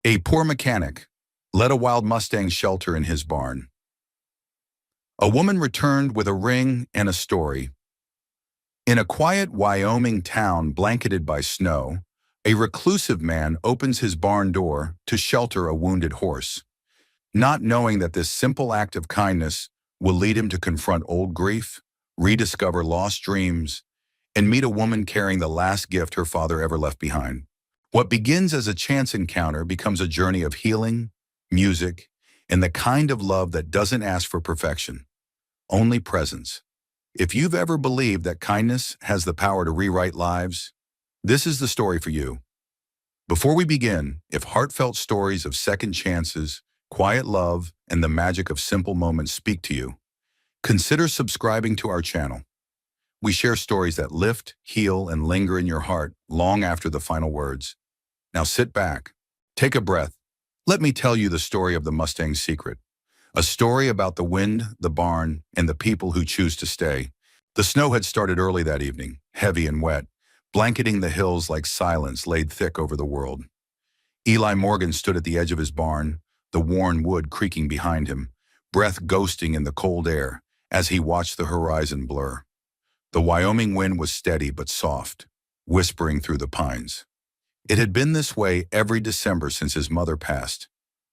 A poor mechanic led a wild Mustang shelter in his barn. A woman returned with a ring and a story. In a quiet Wyoming town blanketed by snow, a reclusive man opens his barn door to shelter a wounded horse, not knowing that this simple act of kindness will lead him to confront old grief, rediscover lost dreams, and meet a woman carrying the last gift her father ever left behind. What begins as a chance encounter becomes a journey of healing, music, and the kind of love that doesn't ask for perfection, only presence. If you've ever believed that kindness has the power to rewrite lives, this is the story for you. Before we begin, if heartfelt stories of second chances, quiet love, and the magic of simple moments speak to you, consider subscribing to our channel. We share stories that lift, heal, and linger in your heart long after the final words. Now sit back, take a breath. Let me tell you the story of the Mustang's secret. A story about the wind, the barn, and the people who choose to stay. The snow had started early that evening, heavy and wet, blanketing the hills like silence laid thick over the world. Eli Morgan stood at the edge of his barn, the worn wood creaking behind him, breath ghosting in the cold air as he watched the horizon blur. The Wyoming wind was steady but soft, whispering through the pines. It had been this way every December since his mother passed,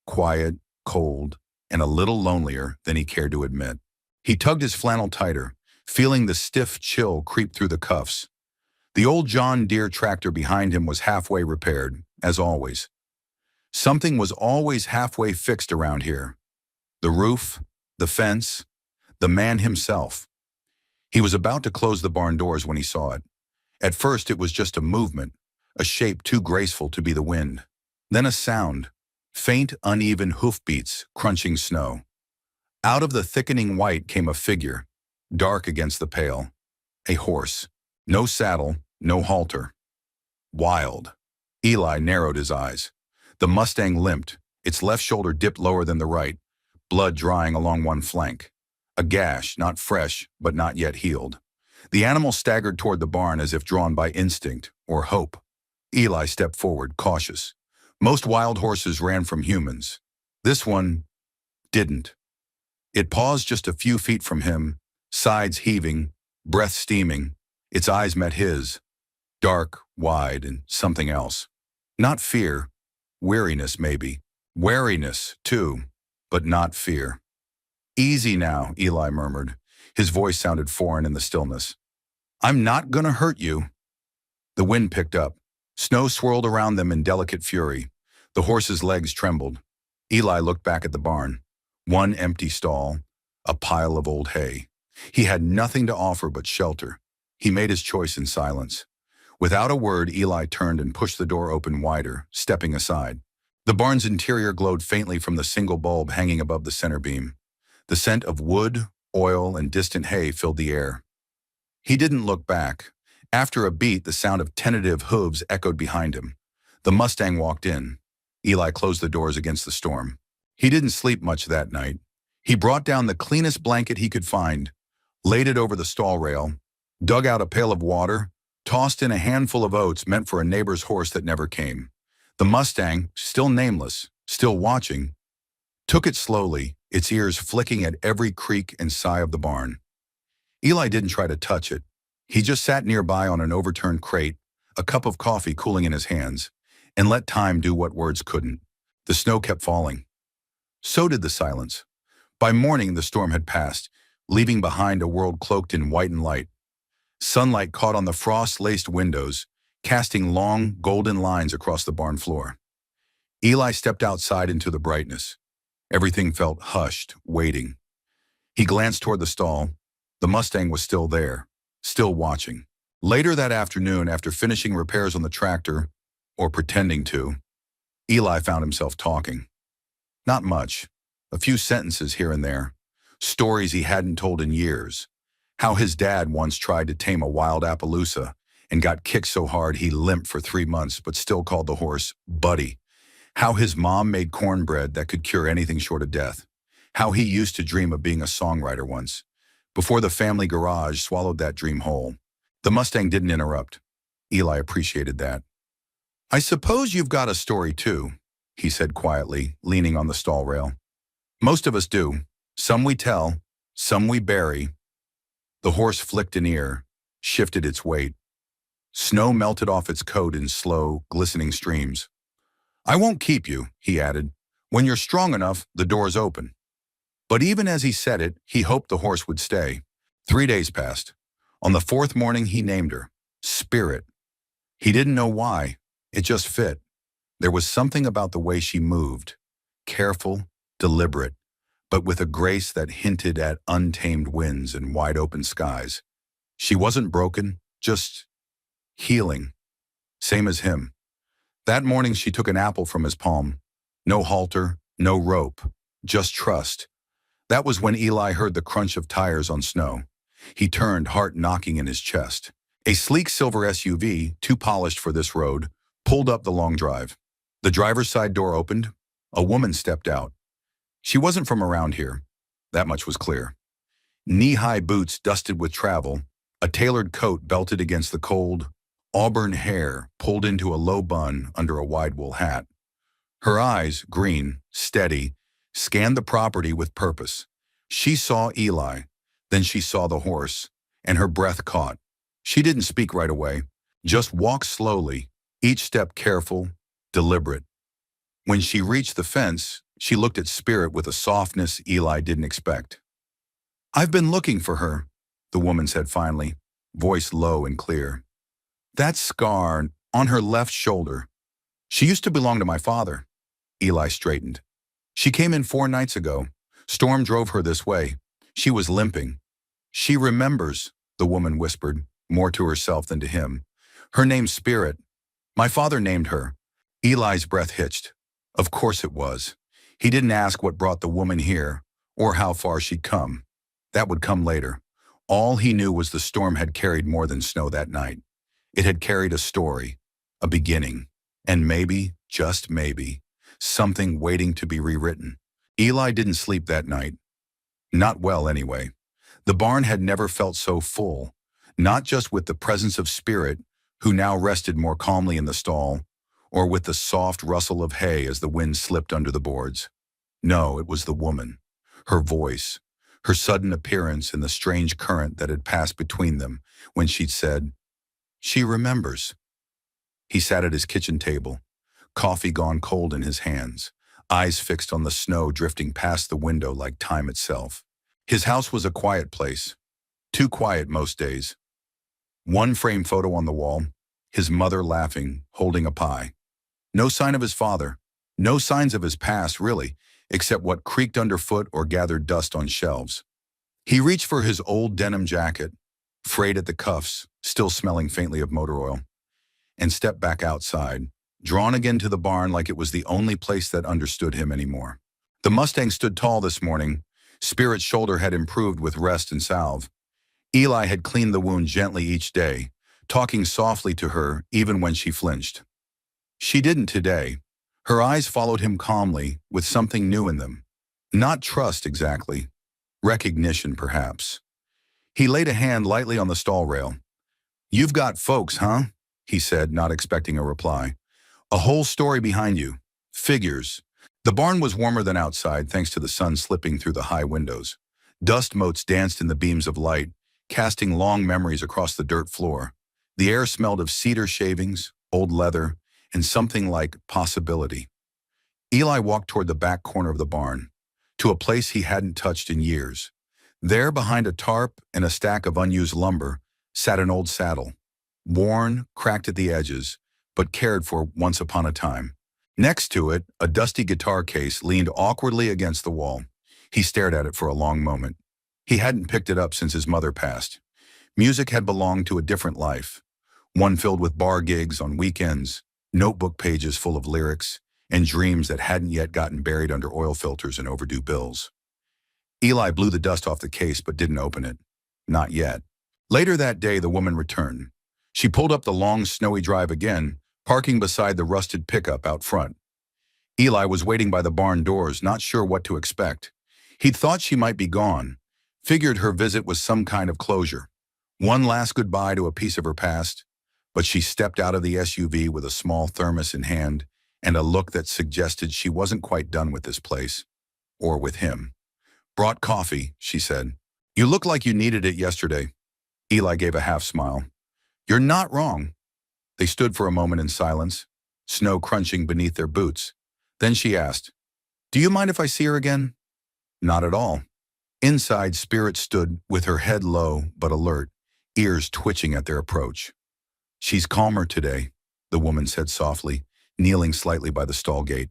quiet, cold, and a little lonelier than he cared to admit. He tugged his flannel tighter, feeling the stiff chill creep through the cuffs. The old John Deere tractor behind him was halfway repaired, as always. Something was always halfway fixed around here. The roof, the fence, the man himself. He was about to close the barn doors when he saw it. At first it was just a movement, a shape too graceful to be the wind. Then a sound, faint, uneven hoofbeats crunching snow. Out of the thickening white came a figure, dark against the pale. A horse. No saddle, no halter. Wild. Eli narrowed his eyes. The Mustang limped, its left shoulder dipped lower than the right, blood drying along one flank. A gash, not fresh, but not yet healed. The animal staggered toward the barn as if drawn by instinct or hope. Eli stepped forward, cautious. Most wild horses ran from humans. This one didn't. It paused just a few feet from him, sides heaving, breath steaming. Its eyes met his, dark, wide, and something else. Not fear, weariness maybe. Wariness, too, but not fear. "Easy now," Eli murmured. His voice sounded foreign in the stillness. "I'm not gonna hurt you." The wind picked up. Snow swirled around them in delicate fury. The horse's legs trembled. Eli looked back at the barn. One empty stall, a pile of old hay. He had nothing to offer but shelter. He made his choice in silence. Without a word, Eli turned and pushed the door open wider, stepping aside. The barn's interior glowed faintly from the single bulb hanging above the center beam. The scent of wood, oil, and distant hay filled the air. He didn't look back. After a beat, the sound of tentative hooves echoed behind him. The Mustang walked in. Eli closed the doors against the storm. He didn't sleep much that night. He brought down the cleanest blanket he could find, laid it over the stall rail, dug out a pail of water, tossed in a handful of oats meant for a neighbor's horse that never came. The Mustang, still nameless, still watching, took it slowly, its ears flicking at every creak and sigh of the barn. Eli didn't try to touch it. He just sat nearby on an overturned crate, a cup of coffee cooling in his hands, and let time do what words couldn't. The snow kept falling. So did the silence. By morning, the storm had passed, leaving behind a world cloaked in white and light. Sunlight caught on the frost-laced windows, casting long, golden lines across the barn floor. Eli stepped outside into the brightness. Everything felt hushed, waiting. He glanced toward the stall. The Mustang was still there, still watching. Later that afternoon, after finishing repairs on the tractor, or pretending to, Eli found himself talking. Not much, a few sentences here and there, stories he hadn't told in years. How his dad once tried to tame a wild Appaloosa and got kicked so hard he limped for 3 months but still called the horse Buddy. How his mom made cornbread that could cure anything short of death. How he used to dream of being a songwriter once, before the family garage swallowed that dream whole. The Mustang didn't interrupt. Eli appreciated that. "I suppose you've got a story too." he said quietly, leaning on the stall rail. Most of us do. Some we tell, some we bury. The horse flicked an ear, shifted its weight. Snow melted off its coat in slow, glistening streams. I won't keep you, he added. When you're strong enough, the door's open. But even as he said it, he hoped the horse would stay. 3 days passed. On the fourth morning, he named her Spirit. He didn't know why. It just fit. There was something about the way she moved. Careful, deliberate, but with a grace that hinted at untamed winds and wide-open skies. She wasn't broken, just healing. Same as him. That morning she took an apple from his palm. No halter, no rope, just trust. That was when Eli heard the crunch of tires on snow. He turned, heart knocking in his chest. A sleek silver SUV, too polished for this road, pulled up the long drive. The driver's side door opened. A woman stepped out. She wasn't from around here. That much was clear. Knee-high boots dusted with travel, a tailored coat belted against the cold, auburn hair pulled into a low bun under a wide wool hat. Her eyes, green, steady, scanned the property with purpose. She saw Eli, then she saw the horse, and her breath caught. She didn't speak right away, just walked slowly, each step careful, deliberate. When she reached the fence, she looked at Spirit with a softness Eli didn't expect. I've been looking for her, the woman said finally, voice low and clear. That scar on her left shoulder. She used to belong to my father. Eli straightened. She came in 4 nights ago. Storm drove her this way. She was limping. She remembers, the woman whispered, more to herself than to him. Her name's Spirit. My father named her. Eli's breath hitched. Of course it was. He didn't ask what brought the woman here, or how far she'd come. That would come later. All he knew was the storm had carried more than snow that night. It had carried a story, a beginning, and maybe, just maybe, something waiting to be rewritten. Eli didn't sleep that night. Not well, anyway. The barn had never felt so full, not just with the presence of Spirit, who now rested more calmly in the stall, or with the soft rustle of hay as the wind slipped under the boards. No, it was the woman, her voice, her sudden appearance and the strange current that had passed between them when she'd said, she remembers. He sat at his kitchen table, coffee gone cold in his hands, eyes fixed on the snow drifting past the window like time itself. His house was a quiet place, too quiet most days. One framed photo on the wall, his mother laughing, holding a pie. No sign of his father, no signs of his past, really, except what creaked underfoot or gathered dust on shelves. He reached for his old denim jacket, frayed at the cuffs, still smelling faintly of motor oil, and stepped back outside, drawn again to the barn like it was the only place that understood him anymore. The Mustang stood tall this morning. Spirit's shoulder had improved with rest and salve. Eli had cleaned the wound gently each day, talking softly to her even when she flinched. She didn't today. Her eyes followed him calmly, with something new in them. Not trust exactly. Recognition, perhaps. He laid a hand lightly on the stall rail. You've got folks, huh? He said, not expecting a reply. A whole story behind you. Figures. The barn was warmer than outside thanks to the sun slipping through the high windows. Dust motes danced in the beams of light, casting long memories across the dirt floor. The air smelled of cedar shavings, old leather, and something like possibility. Eli walked toward the back corner of the barn, to a place he hadn't touched in years. There, behind a tarp and a stack of unused lumber, sat an old saddle, worn, cracked at the edges, but cared for once upon a time. Next to it, a dusty guitar case leaned awkwardly against the wall. He stared at it for a long moment. He hadn't picked it up since his mother passed. Music had belonged to a different life, one filled with bar gigs on weekends, notebook pages full of lyrics, and dreams that hadn't yet gotten buried under oil filters and overdue bills. Eli blew the dust off the case but didn't open it. Not yet. Later that day, the woman returned. She pulled up the long, snowy drive again, parking beside the rusted pickup out front. Eli was waiting by the barn doors, not sure what to expect. He'd thought she might be gone, figured her visit was some kind of closure. One last goodbye to a piece of her past, but she stepped out of the SUV with a small thermos in hand and a look that suggested she wasn't quite done with this place, or with him. "Brought coffee," she said. "You look like you needed it yesterday." Eli gave a half smile. "You're not wrong." They stood for a moment in silence, snow crunching beneath their boots. Then she asked, "Do you mind if I see her again?" "Not at all." Inside, Spirit stood with her head low but alert, ears twitching at their approach. "She's calmer today," the woman said softly, kneeling slightly by the stall gate.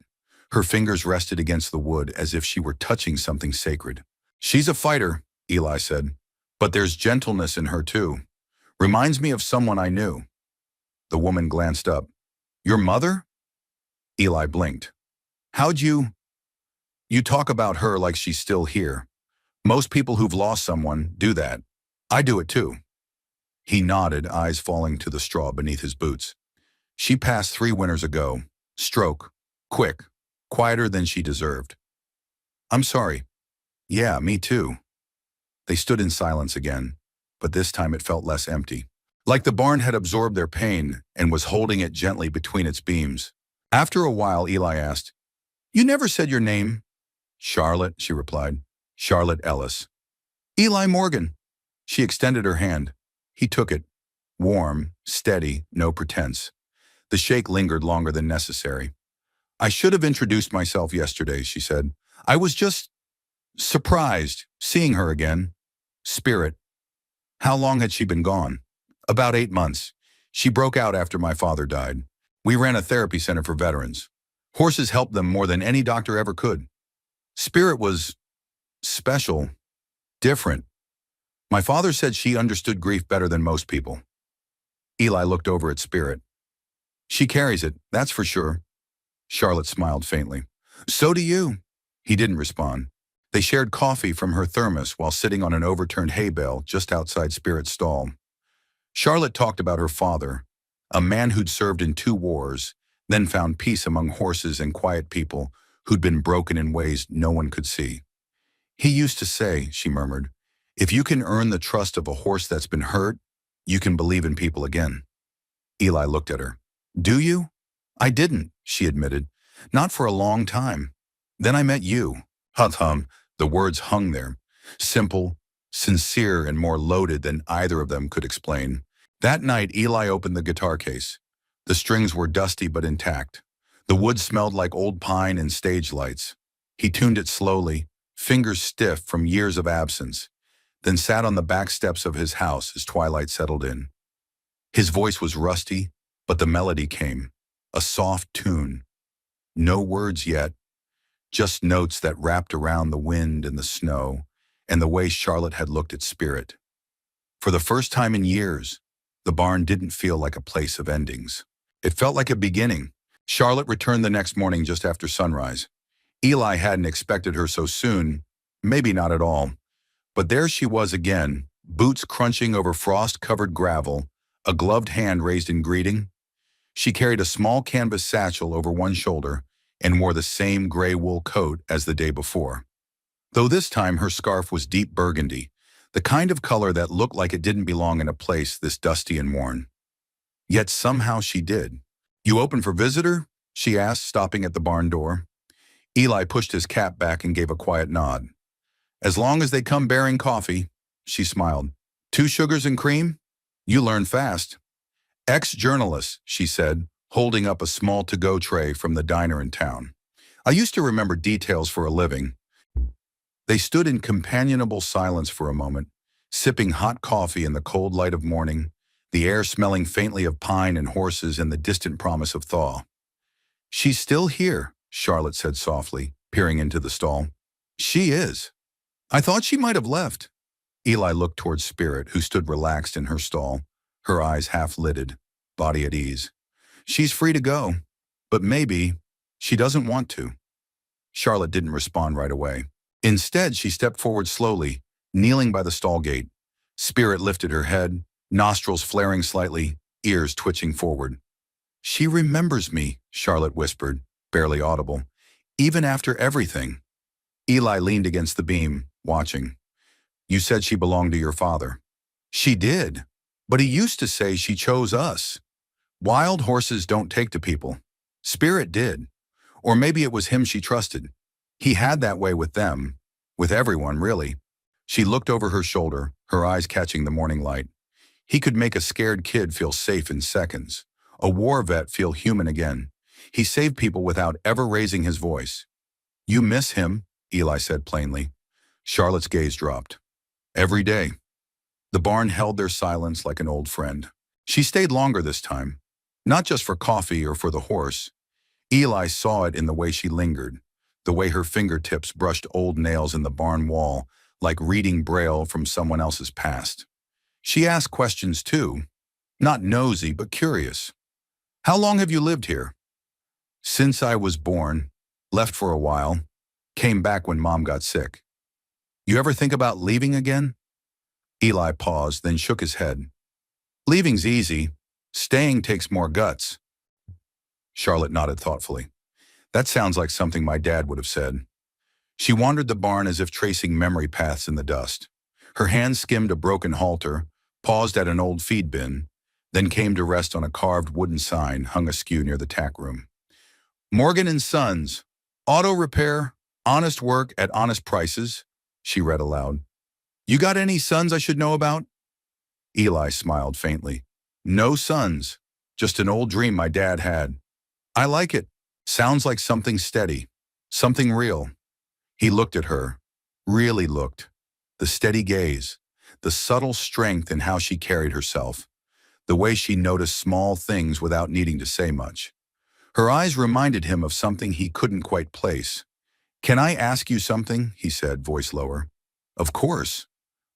Her fingers rested against the wood as if she were touching something sacred. "She's a fighter," Eli said, "but there's gentleness in her too. Reminds me of someone I knew." The woman glanced up. "Your mother?" Eli blinked. "How'd you... You talk about her like she's still here. Most people who've lost someone do that. I do it too." He nodded, eyes falling to the straw beneath his boots. "She passed 3 winters ago. Stroke. Quick. Quieter than she deserved." "I'm sorry." "Yeah, me too." They stood in silence again, but this time it felt less empty. Like the barn had absorbed their pain and was holding it gently between its beams. After a while, Eli asked, "You never said your name." "Charlotte," she replied. "Charlotte Ellis." "Eli Morgan." She extended her hand. He took it. Warm, steady, no pretense. The shake lingered longer than necessary. "I should have introduced myself yesterday," she said. "I was just surprised, seeing her again." "Spirit." How long had she been gone? "About 8 months. She broke out after my father died. We ran a therapy center for veterans. Horses helped them more than any doctor ever could. Spirit was special, different. My father said she understood grief better than most people." Eli looked over at Spirit. "She carries it, that's for sure." Charlotte smiled faintly. "So do you." He didn't respond. They shared coffee from her thermos while sitting on an overturned hay bale just outside Spirit's stall. Charlotte talked about her father, a man who'd served in 2 wars, then found peace among horses and quiet people who'd been broken in ways no one could see. "He used to say," she murmured, "if you can earn the trust of a horse that's been hurt, you can believe in people again." Eli looked at her. "Do you?" "I didn't," she admitted. "Not for a long time. Then I met you." Hum. The words hung there. Simple, sincere, and more loaded than either of them could explain. That night, Eli opened the guitar case. The strings were dusty but intact. The wood smelled like old pine and stage lights. He tuned it slowly, fingers stiff from years of absence, then sat on the back steps of his house as twilight settled in. His voice was rusty, but the melody came, a soft tune. No words yet, just notes that wrapped around the wind and the snow, and the way Charlotte had looked at Spirit. For the first time in years, the barn didn't feel like a place of endings. It felt like a beginning. Charlotte returned the next morning just after sunrise. Eli hadn't expected her so soon, maybe not at all. But there she was again, boots crunching over frost-covered gravel, a gloved hand raised in greeting. She carried a small canvas satchel over one shoulder and wore the same gray wool coat as the day before. Though this time her scarf was deep burgundy, the kind of color that looked like it didn't belong in a place this dusty and worn. Yet somehow she did. "You open for visitor?" she asked, stopping at the barn door. Eli pushed his cap back and gave a quiet nod. "As long as they come bearing coffee," she smiled. "2 sugars and cream? You learn fast." "Ex-journalist," she said, holding up a small to-go tray from the diner in town. "I used to remember details for a living." They stood in companionable silence for a moment, sipping hot coffee in the cold light of morning, the air smelling faintly of pine and horses and the distant promise of thaw. "She's still here," Charlotte said softly, peering into the stall. "She is. I thought she might have left." Eli looked towards Spirit, who stood relaxed in her stall, her eyes half-lidded, body at ease. "She's free to go, but maybe she doesn't want to." Charlotte didn't respond right away. Instead, she stepped forward slowly, kneeling by the stall gate. Spirit lifted her head, nostrils flaring slightly, ears twitching forward. "She remembers me," Charlotte whispered, barely audible, "even after everything." Eli leaned against the beam, watching. "You said she belonged to your father." "She did, but he used to say she chose us. Wild horses don't take to people." Spirit did. Or maybe it was him she trusted. He had that way with them, with everyone, really. She looked over her shoulder, her eyes catching the morning light. He could make a scared kid feel safe in seconds. A war vet feel human again. He saved people without ever raising his voice. You miss him, Eli said plainly. Charlotte's gaze dropped. Every day. The barn held their silence like an old friend. She stayed longer this time. Not just for coffee or for the horse. Eli saw it in the way she lingered, the way her fingertips brushed old nails in the barn wall, like reading Braille from someone else's past. She asked questions too, not nosy but curious. How long have you lived here? Since I was born, left for a while, came back when Mom got sick. You ever think about leaving again? Eli paused, then shook his head. Leaving's easy. Staying takes more guts. Charlotte nodded thoughtfully. That sounds like something my dad would have said. She wandered the barn as if tracing memory paths in the dust. Her hand skimmed a broken halter, paused at an old feed bin, then came to rest on a carved wooden sign hung askew near the tack room. Morgan and Sons, auto repair, honest work at honest prices, she read aloud. You got any sons I should know about? Eli smiled faintly. No sons, just an old dream my dad had. I like it. Sounds like something steady, something real. He looked at her, really looked. The steady gaze, the subtle strength in how she carried herself, the way she noticed small things without needing to say much. Her eyes reminded him of something he couldn't quite place. Can I ask you something? He said, voice lower. Of course.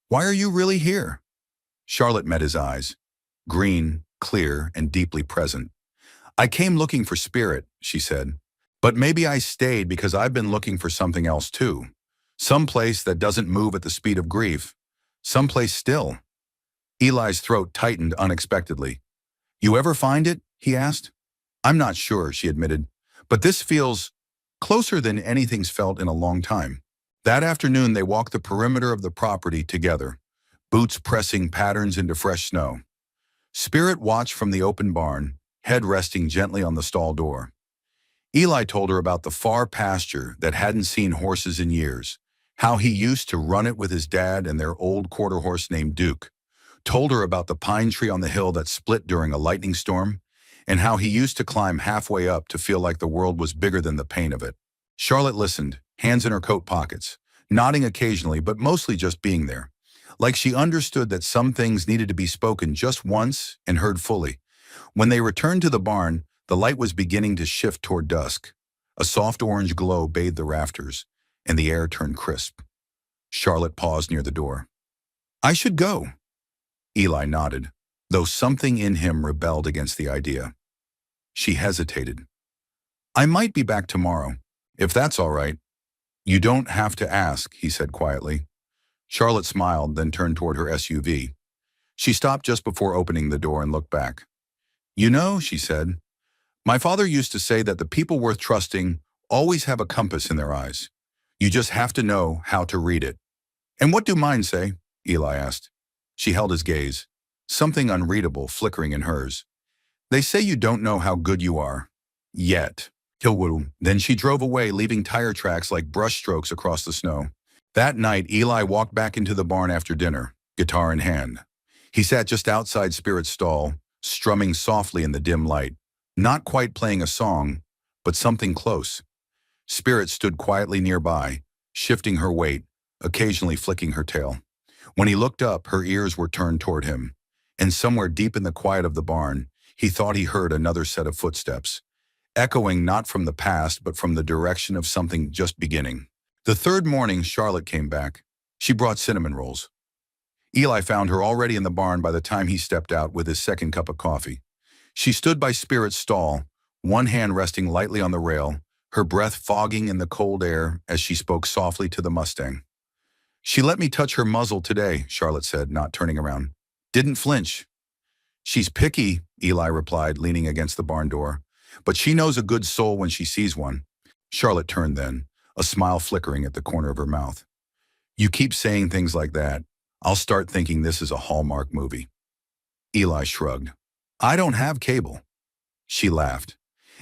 Why are you really here? Charlotte met his eyes, green, clear, and deeply present. I came looking for Spirit, she said. But maybe I stayed because I've been looking for something else too. Some place that doesn't move at the speed of grief. Someplace still. Eli's throat tightened unexpectedly. You ever find it? He asked. I'm not sure, she admitted. But this feels closer than anything's felt in a long time. That afternoon they walked the perimeter of the property together, boots pressing patterns into fresh snow. Spirit watched from the open barn, head resting gently on the stall door. Eli told her about the far pasture that hadn't seen horses in years, how he used to run it with his dad and their old quarter horse named Duke, told her about the pine tree on the hill that split during a lightning storm, and how he used to climb halfway up to feel like the world was bigger than the pain of it. Charlotte listened, hands in her coat pockets, nodding occasionally but mostly just being there, like she understood that some things needed to be spoken just once and heard fully. When they returned to the barn, the light was beginning to shift toward dusk. A soft orange glow bathed the rafters, and the air turned crisp. Charlotte paused near the door. I should go. Eli nodded, though something in him rebelled against the idea. She hesitated. I might be back tomorrow, if that's all right. You don't have to ask, he said quietly. Charlotte smiled, then turned toward her SUV. She stopped just before opening the door and looked back. You know, she said, my father used to say that the people worth trusting always have a compass in their eyes. You just have to know how to read it. And what do mine say? Eli asked. She held his gaze, something unreadable flickering in hers. They say you don't know how good you are. Yet. Then she drove away, leaving tire tracks like brush strokes across the snow. That night, Eli walked back into the barn after dinner, guitar in hand. He sat just outside Spirit's stall, strumming softly in the dim light, not quite playing a song, but something close. Spirit stood quietly nearby, shifting her weight, occasionally flicking her tail. When he looked up, her ears were turned toward him, and somewhere deep in the quiet of the barn, he thought he heard another set of footsteps, echoing not from the past but from the direction of something just beginning. The third morning, Charlotte came back. She brought cinnamon rolls. Eli found her already in the barn by the time he stepped out with his second cup of coffee. She stood by Spirit's stall, one hand resting lightly on the rail, her breath fogging in the cold air as she spoke softly to the Mustang. She let me touch her muzzle today, Charlotte said, not turning around. Didn't flinch. She's picky, Eli replied, leaning against the barn door. But she knows a good soul when she sees one. Charlotte turned then, a smile flickering at the corner of her mouth. You keep saying things like that, I'll start thinking this is a Hallmark movie. Eli shrugged. I don't have cable. She laughed.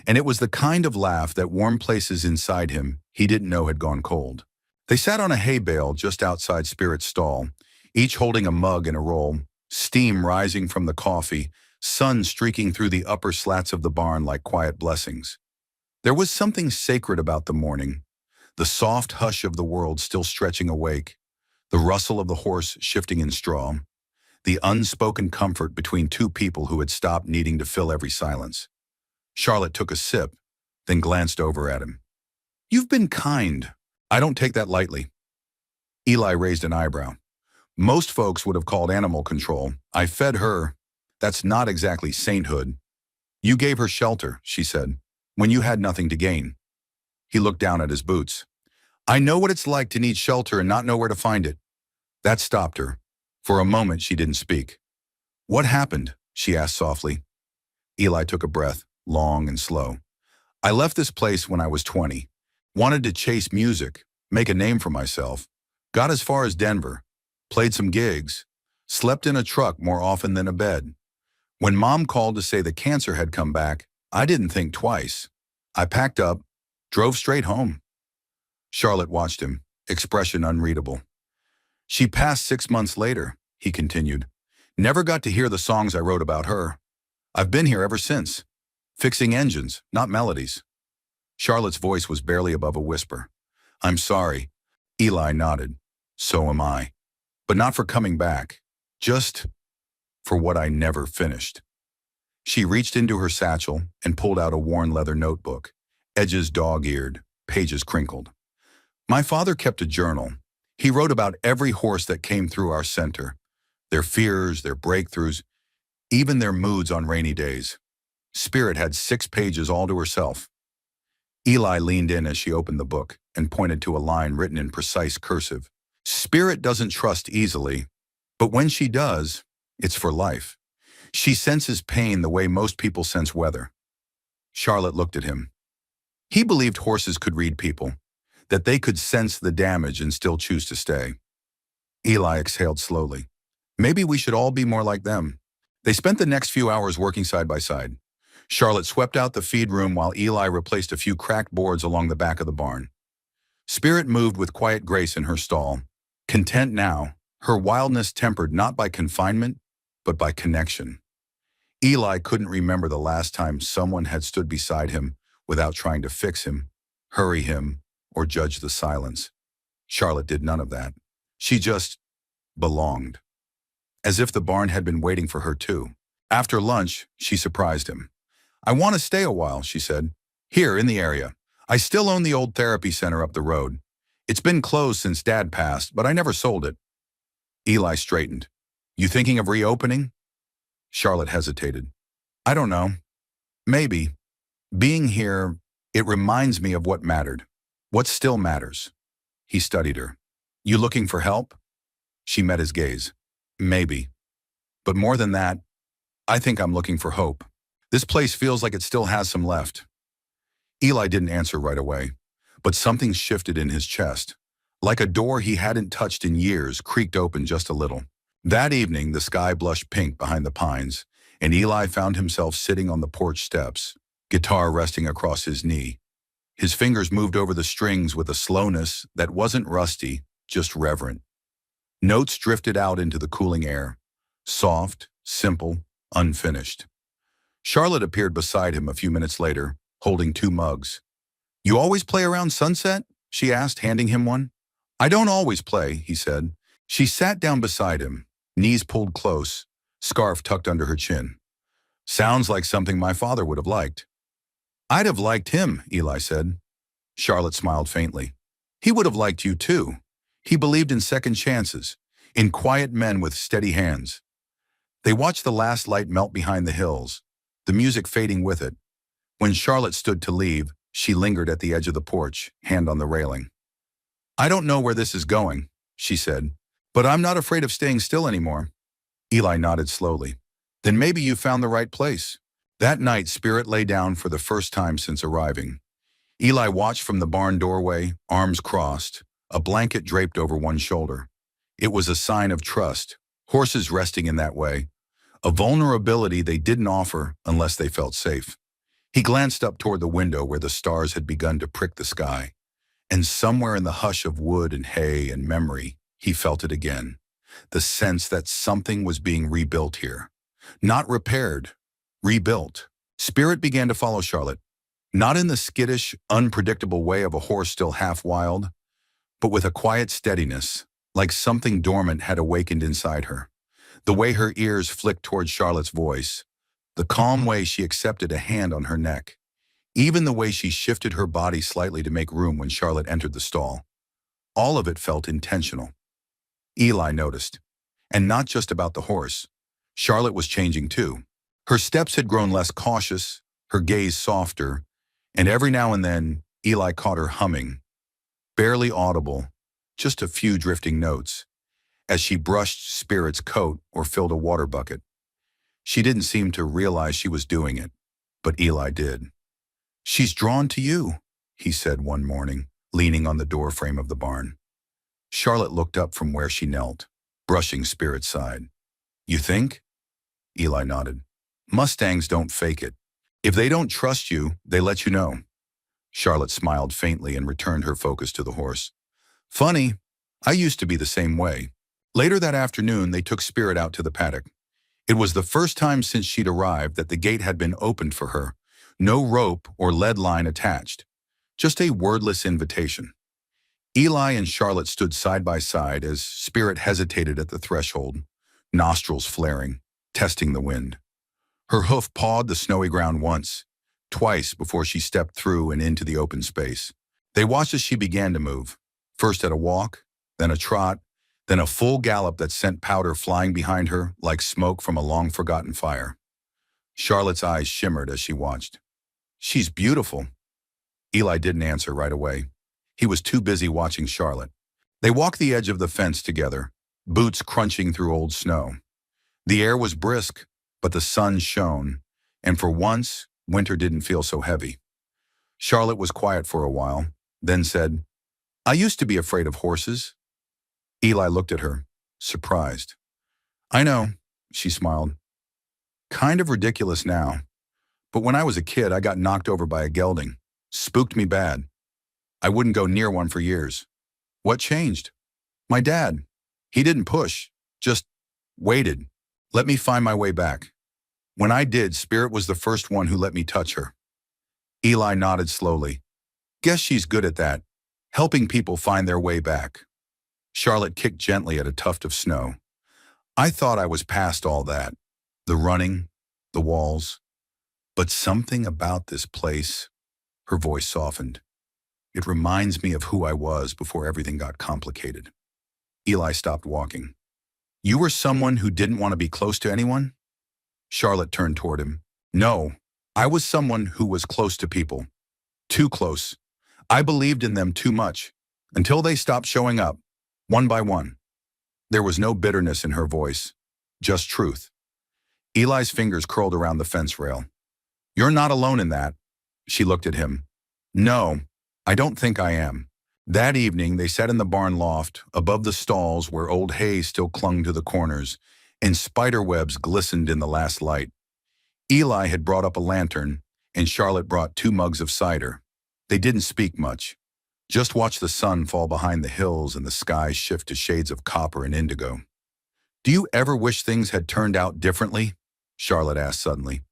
And it was the kind of laugh that warmed places inside him he didn't know had gone cold. They sat on a hay bale just outside Spirit's stall, each holding a mug and a roll, steam rising from the coffee, sun streaking through the upper slats of the barn like quiet blessings. There was something sacred about the morning, the soft hush of the world still stretching awake, the rustle of the horse shifting in straw, the unspoken comfort between two people who had stopped needing to fill every silence. Charlotte took a sip, then glanced over at him. "You've been kind. I don't take that lightly." Eli raised an eyebrow. "Most folks would have called animal control. I fed her. That's not exactly sainthood." "You gave her shelter," she said, "when you had nothing to gain." He looked down at his boots. "I know what it's like to need shelter and not know where to find it." That stopped her. For a moment, she didn't speak. "What happened?" she asked softly. Eli took a breath, long and slow. "I left this place when I was 20. Wanted to chase music, make a name for myself. Got as far as Denver. Played some gigs. Slept in a truck more often than a bed. When Mom called to say the cancer had come back, I didn't think twice. I packed up, drove straight home." Charlotte watched him, expression unreadable. "She passed 6 months later," he continued. "Never got to hear the songs I wrote about her. I've been here ever since. Fixing engines, not melodies." Charlotte's voice was barely above a whisper. "I'm sorry." Eli nodded. "So am I. But not for coming back. Just for what I never finished." She reached into her satchel and pulled out a worn leather notebook, edges dog-eared, pages crinkled. "My father kept a journal. He wrote about every horse that came through our center, their fears, their breakthroughs, even their moods on rainy days. Spirit had 6 pages all to herself." Eli leaned in as she opened the book and pointed to a line written in precise cursive. "Spirit doesn't trust easily, but when she does, it's for life. She senses pain the way most people sense weather." Charlotte looked at him. He believed horses could read people, that they could sense the damage and still choose to stay. Eli exhaled slowly. "Maybe we should all be more like them." They spent the next few hours working side by side. Charlotte swept out the feed room while Eli replaced a few cracked boards along the back of the barn. Spirit moved with quiet grace in her stall, content now, her wildness tempered not by confinement, but by connection. Eli couldn't remember the last time someone had stood beside him without trying to fix him, hurry him, or judge the silence. Charlotte did none of that. She just belonged, as if the barn had been waiting for her too. After lunch, she surprised him. "I want to stay a while," she said. "Here, in the area. I still own the old therapy center up the road. It's been closed since Dad passed, but I never sold it." Eli straightened. "You thinking of reopening?" Charlotte hesitated. "I don't know. Maybe. Being here, it reminds me of what mattered. What still matters." He studied her. "You looking for help?" She met his gaze. "Maybe. But more than that, I think I'm looking for hope. This place feels like it still has some left." Eli didn't answer right away, but something shifted in his chest. Like a door he hadn't touched in years creaked open just a little. That evening, the sky blushed pink behind the pines, and Eli found himself sitting on the porch steps, guitar resting across his knee. His fingers moved over the strings with a slowness that wasn't rusty, just reverent. Notes drifted out into the cooling air, soft, simple, unfinished. Charlotte appeared beside him a few minutes later, holding 2 mugs. "You always play around sunset?" she asked, handing him one. "I don't always play," he said. She sat down beside him, knees pulled close, scarf tucked under her chin. "Sounds like something my father would have liked." "I'd have liked him," Eli said. Charlotte smiled faintly. "He would have liked you too. He believed in second chances, in quiet men with steady hands." They watched the last light melt behind the hills, the music fading with it. When Charlotte stood to leave, she lingered at the edge of the porch, hand on the railing. "I don't know where this is going," she said, "but I'm not afraid of staying still anymore." Eli nodded slowly. "Then maybe you found the right place." That night, Spirit lay down for the first time since arriving. Eli watched from the barn doorway, arms crossed, a blanket draped over one shoulder. It was a sign of trust, horses resting in that way, a vulnerability they didn't offer unless they felt safe. He glanced up toward the window where the stars had begun to prick the sky, and somewhere in the hush of wood and hay and memory, he felt it again, the sense that something was being rebuilt here. Not repaired, rebuilt. Spirit began to follow Charlotte, not in the skittish, unpredictable way of a horse still half wild, but with a quiet steadiness, like something dormant had awakened inside her. The way her ears flicked toward Charlotte's voice, the calm way she accepted a hand on her neck, even the way she shifted her body slightly to make room when Charlotte entered the stall. All of it felt intentional. Eli noticed. And not just about the horse. Charlotte was changing too. Her steps had grown less cautious, her gaze softer, and every now and then, Eli caught her humming, barely audible, just a few drifting notes, as she brushed Spirit's coat or filled a water bucket. She didn't seem to realize she was doing it, but Eli did. "She's drawn to you," he said one morning, leaning on the doorframe of the barn. Charlotte looked up from where she knelt, brushing Spirit's side. "You think?" Eli nodded. "Mustangs don't fake it. If they don't trust you, they let you know." Charlotte smiled faintly and returned her focus to the horse. "Funny, I used to be the same way." Later that afternoon, they took Spirit out to the paddock. It was the first time since she'd arrived that the gate had been opened for her. No rope or lead line attached. Just a wordless invitation. Eli and Charlotte stood side by side as Spirit hesitated at the threshold, nostrils flaring, testing the wind. Her hoof pawed the snowy ground once, twice before she stepped through and into the open space. They watched as she began to move, first at a walk, then a trot, then a full gallop that sent powder flying behind her like smoke from a long-forgotten fire. Charlotte's eyes shimmered as she watched. "She's beautiful." Eli didn't answer right away. He was too busy watching Charlotte. They walked the edge of the fence together, boots crunching through old snow. The air was brisk, but the sun shone, and for once, winter didn't feel so heavy. Charlotte was quiet for a while, then said, "I used to be afraid of horses." Eli looked at her, surprised. "I know," she smiled. "Kind of ridiculous now. But when I was a kid, I got knocked over by a gelding. Spooked me bad. I wouldn't go near one for years." "What changed?" "My dad. He didn't push, just waited. Let me find my way back. When I did, Spirit was the first one who let me touch her." Eli nodded slowly. "Guess she's good at that, helping people find their way back." Charlotte kicked gently at a tuft of snow. "I thought I was past all that. The running, the walls. But something about this place," her voice softened. "It reminds me of who I was before everything got complicated." Eli stopped walking. "You were someone who didn't want to be close to anyone?" Charlotte turned toward him. "No, I was someone who was close to people. Too close. I believed in them too much, until they stopped showing up, one by one." There was no bitterness in her voice, just truth. Eli's fingers curled around the fence rail. "You're not alone in that." She looked at him. "No, I don't think I am." That evening, they sat in the barn loft, above the stalls where old hay still clung to the corners, and spider webs glistened in the last light. Eli had brought up a lantern, and Charlotte brought 2 mugs of cider. They didn't speak much. Just watched the sun fall behind the hills and the sky shift to shades of copper and indigo. "Do you ever wish things had turned out differently?" Charlotte asked suddenly.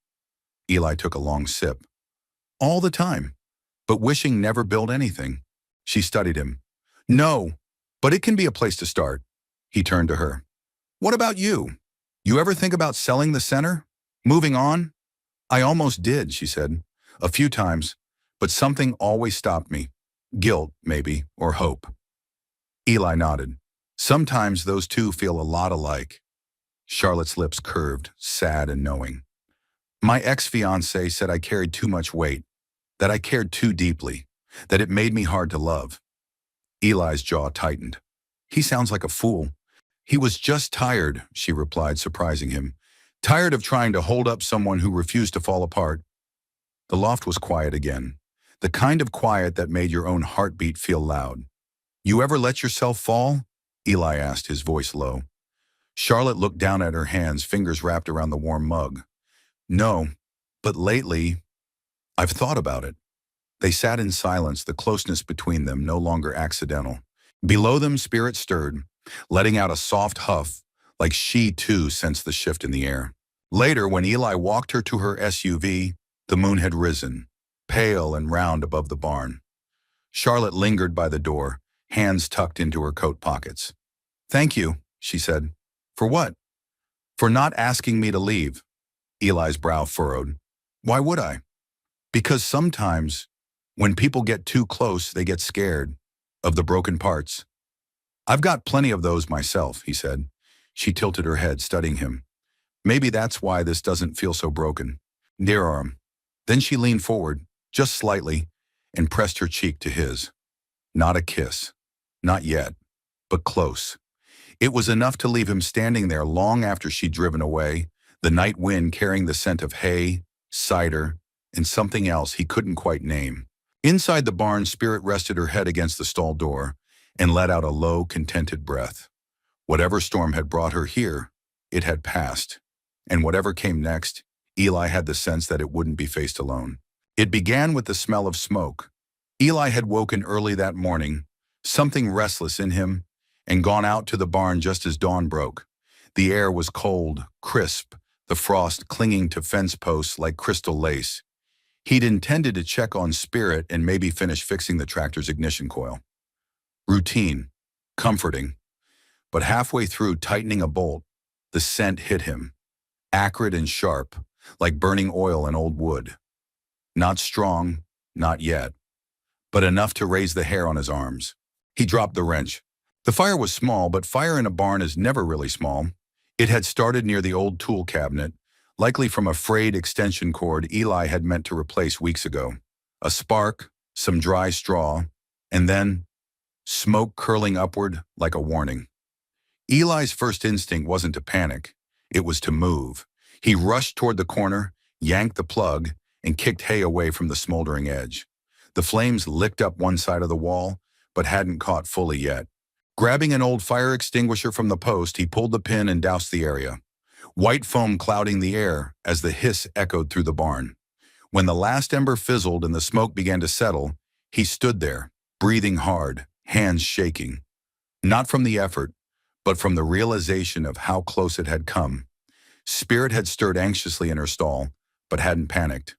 Eli took a long sip. "All the time. But wishing never built anything." She studied him. "No, but it can be a place to start." He turned to her. "What about you? You ever think about selling the center? Moving on?" "I almost did," she said. "A few times, but something always stopped me. Guilt, maybe, or hope." Eli nodded. "Sometimes those two feel a lot alike." Charlotte's lips curved, sad and knowing. "My ex-fiancé said I carried too much weight, that I cared too deeply, that it made me hard to love." Eli's jaw tightened. "He sounds like a fool." "He was just tired," she replied, surprising him. "Tired of trying to hold up someone who refused to fall apart." The loft was quiet again, the kind of quiet that made your own heartbeat feel loud. "You ever let yourself fall?" Eli asked, his voice low. Charlotte looked down at her hands, fingers wrapped around the warm mug. "No, but lately..." I've thought about it. They sat in silence, the closeness between them no longer accidental. Below them, Spirit stirred, letting out a soft huff, like she too sensed the shift in the air. Later, when Eli walked her to her SUV, the moon had risen, pale and round above the barn. Charlotte lingered by the door, hands tucked into her coat pockets. "Thank you," she said. "For what?" "For not asking me to leave." Eli's brow furrowed. "Why would I?" "Because sometimes, when people get too close, they get scared of the broken parts." "I've got plenty of those myself," he said. She tilted her head, studying him. "Maybe that's why this doesn't feel so broken." "Dear arm." Then she leaned forward, just slightly, and pressed her cheek to his. Not a kiss. Not yet. But close. It was enough to leave him standing there long after she'd driven away, the night wind carrying the scent of hay, cider, and something else he couldn't quite name. Inside the barn, Spirit rested her head against the stall door and let out a low, contented breath. Whatever storm had brought her here, it had passed. And whatever came next, Eli had the sense that it wouldn't be faced alone. It began with the smell of smoke. Eli had woken early that morning, something restless in him, and gone out to the barn just as dawn broke. The air was cold, crisp, the frost clinging to fence posts like crystal lace. He'd intended to check on Spirit and maybe finish fixing the tractor's ignition coil. Routine, comforting. But halfway through tightening a bolt, the scent hit him, acrid and sharp, like burning oil in old wood. Not strong, not yet, but enough to raise the hair on his arms. He dropped the wrench. The fire was small, but fire in a barn is never really small. It had started near the old tool cabinet, likely from a frayed extension cord Eli had meant to replace weeks ago. A spark, some dry straw, and then smoke curling upward like a warning. Eli's first instinct wasn't to panic. It was to move. He rushed toward the corner, yanked the plug, and kicked hay away from the smoldering edge. The flames licked up one side of the wall, but hadn't caught fully yet. Grabbing an old fire extinguisher from the post, he pulled the pin and doused the area. White foam clouding the air as the hiss echoed through the barn. When the last ember fizzled and the smoke began to settle, he stood there, breathing hard, hands shaking. Not from the effort, but from the realization of how close it had come. Spirit had stirred anxiously in her stall, but hadn't panicked.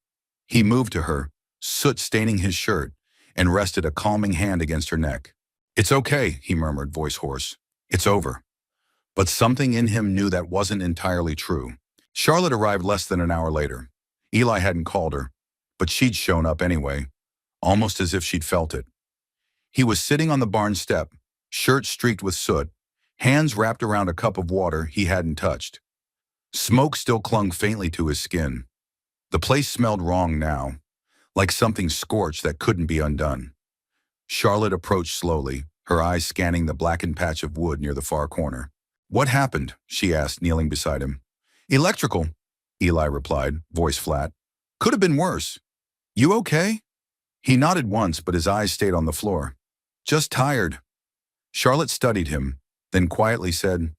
He moved to her, soot staining his shirt, and rested a calming hand against her neck. "It's okay," he murmured, voice hoarse. "It's over." But something in him knew that wasn't entirely true. Charlotte arrived less than an hour later. Eli hadn't called her, but she'd shown up anyway, almost as if she'd felt it. He was sitting on the barn step, shirt streaked with soot, hands wrapped around a cup of water he hadn't touched. Smoke still clung faintly to his skin. The place smelled wrong now, like something scorched that couldn't be undone. Charlotte approached slowly, her eyes scanning the blackened patch of wood near the far corner. "What happened?" she asked, kneeling beside him. "Electrical," Eli replied, voice flat. "Could have been worse. You okay?" He nodded once, but his eyes stayed on the floor. "Just tired." Charlotte studied him, then quietly said,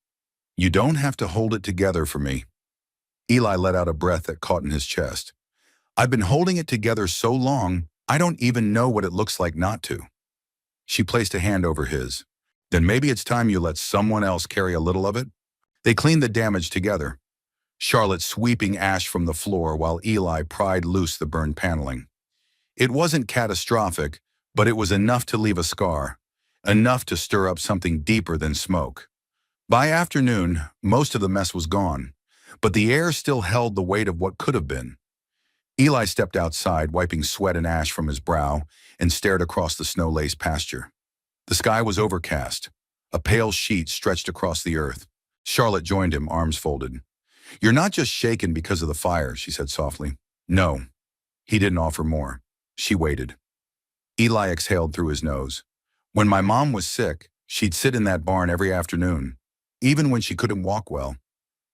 "You don't have to hold it together for me." Eli let out a breath that caught in his chest. "I've been holding it together so long, I don't even know what it looks like not to." She placed a hand over his. "Then maybe it's time you let someone else carry a little of it." They cleaned the damage together, Charlotte sweeping ash from the floor while Eli pried loose the burned paneling. It wasn't catastrophic, but it was enough to leave a scar, enough to stir up something deeper than smoke. By afternoon, most of the mess was gone, but the air still held the weight of what could have been. Eli stepped outside, wiping sweat and ash from his brow, and stared across the snow-laced pasture. The sky was overcast. A pale sheet stretched across the earth. Charlotte joined him, arms folded. "You're not just shaken because of the fire," she said softly. "No." He didn't offer more. She waited. Eli exhaled through his nose. "When my mom was sick, she'd sit in that barn every afternoon, even when she couldn't walk well.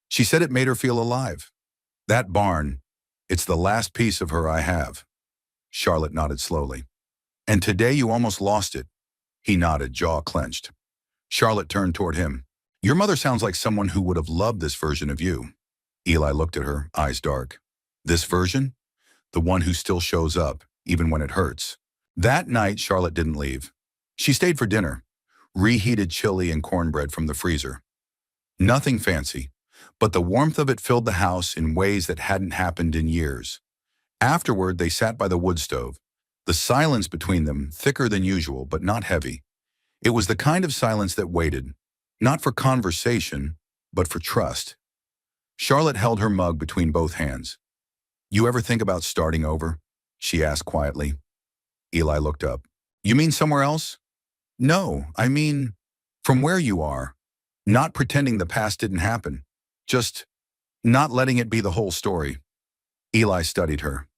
She said it made her feel alive. That barn, it's the last piece of her I have." Charlotte nodded slowly. "And today you almost lost it." He nodded, jaw clenched. Charlotte turned toward him. "Your mother sounds like someone who would have loved this version of you." Eli looked at her, eyes dark. "This version?" the one who still shows up, even when it hurts. That night, Charlotte didn't leave. She stayed for dinner, reheated chili and cornbread from the freezer. Nothing fancy, but the warmth of it filled the house in ways that hadn't happened in years. Afterward, they sat by the wood stove, the silence between them thicker than usual, but not heavy. It was the kind of silence that waited, not for conversation, but for trust. Charlotte held her mug between both hands. "You ever think about starting over?" she asked quietly. Eli looked up. "You mean somewhere else?" "No, I mean from where you are. Not pretending the past didn't happen. Just not letting it be the whole story." Eli studied her.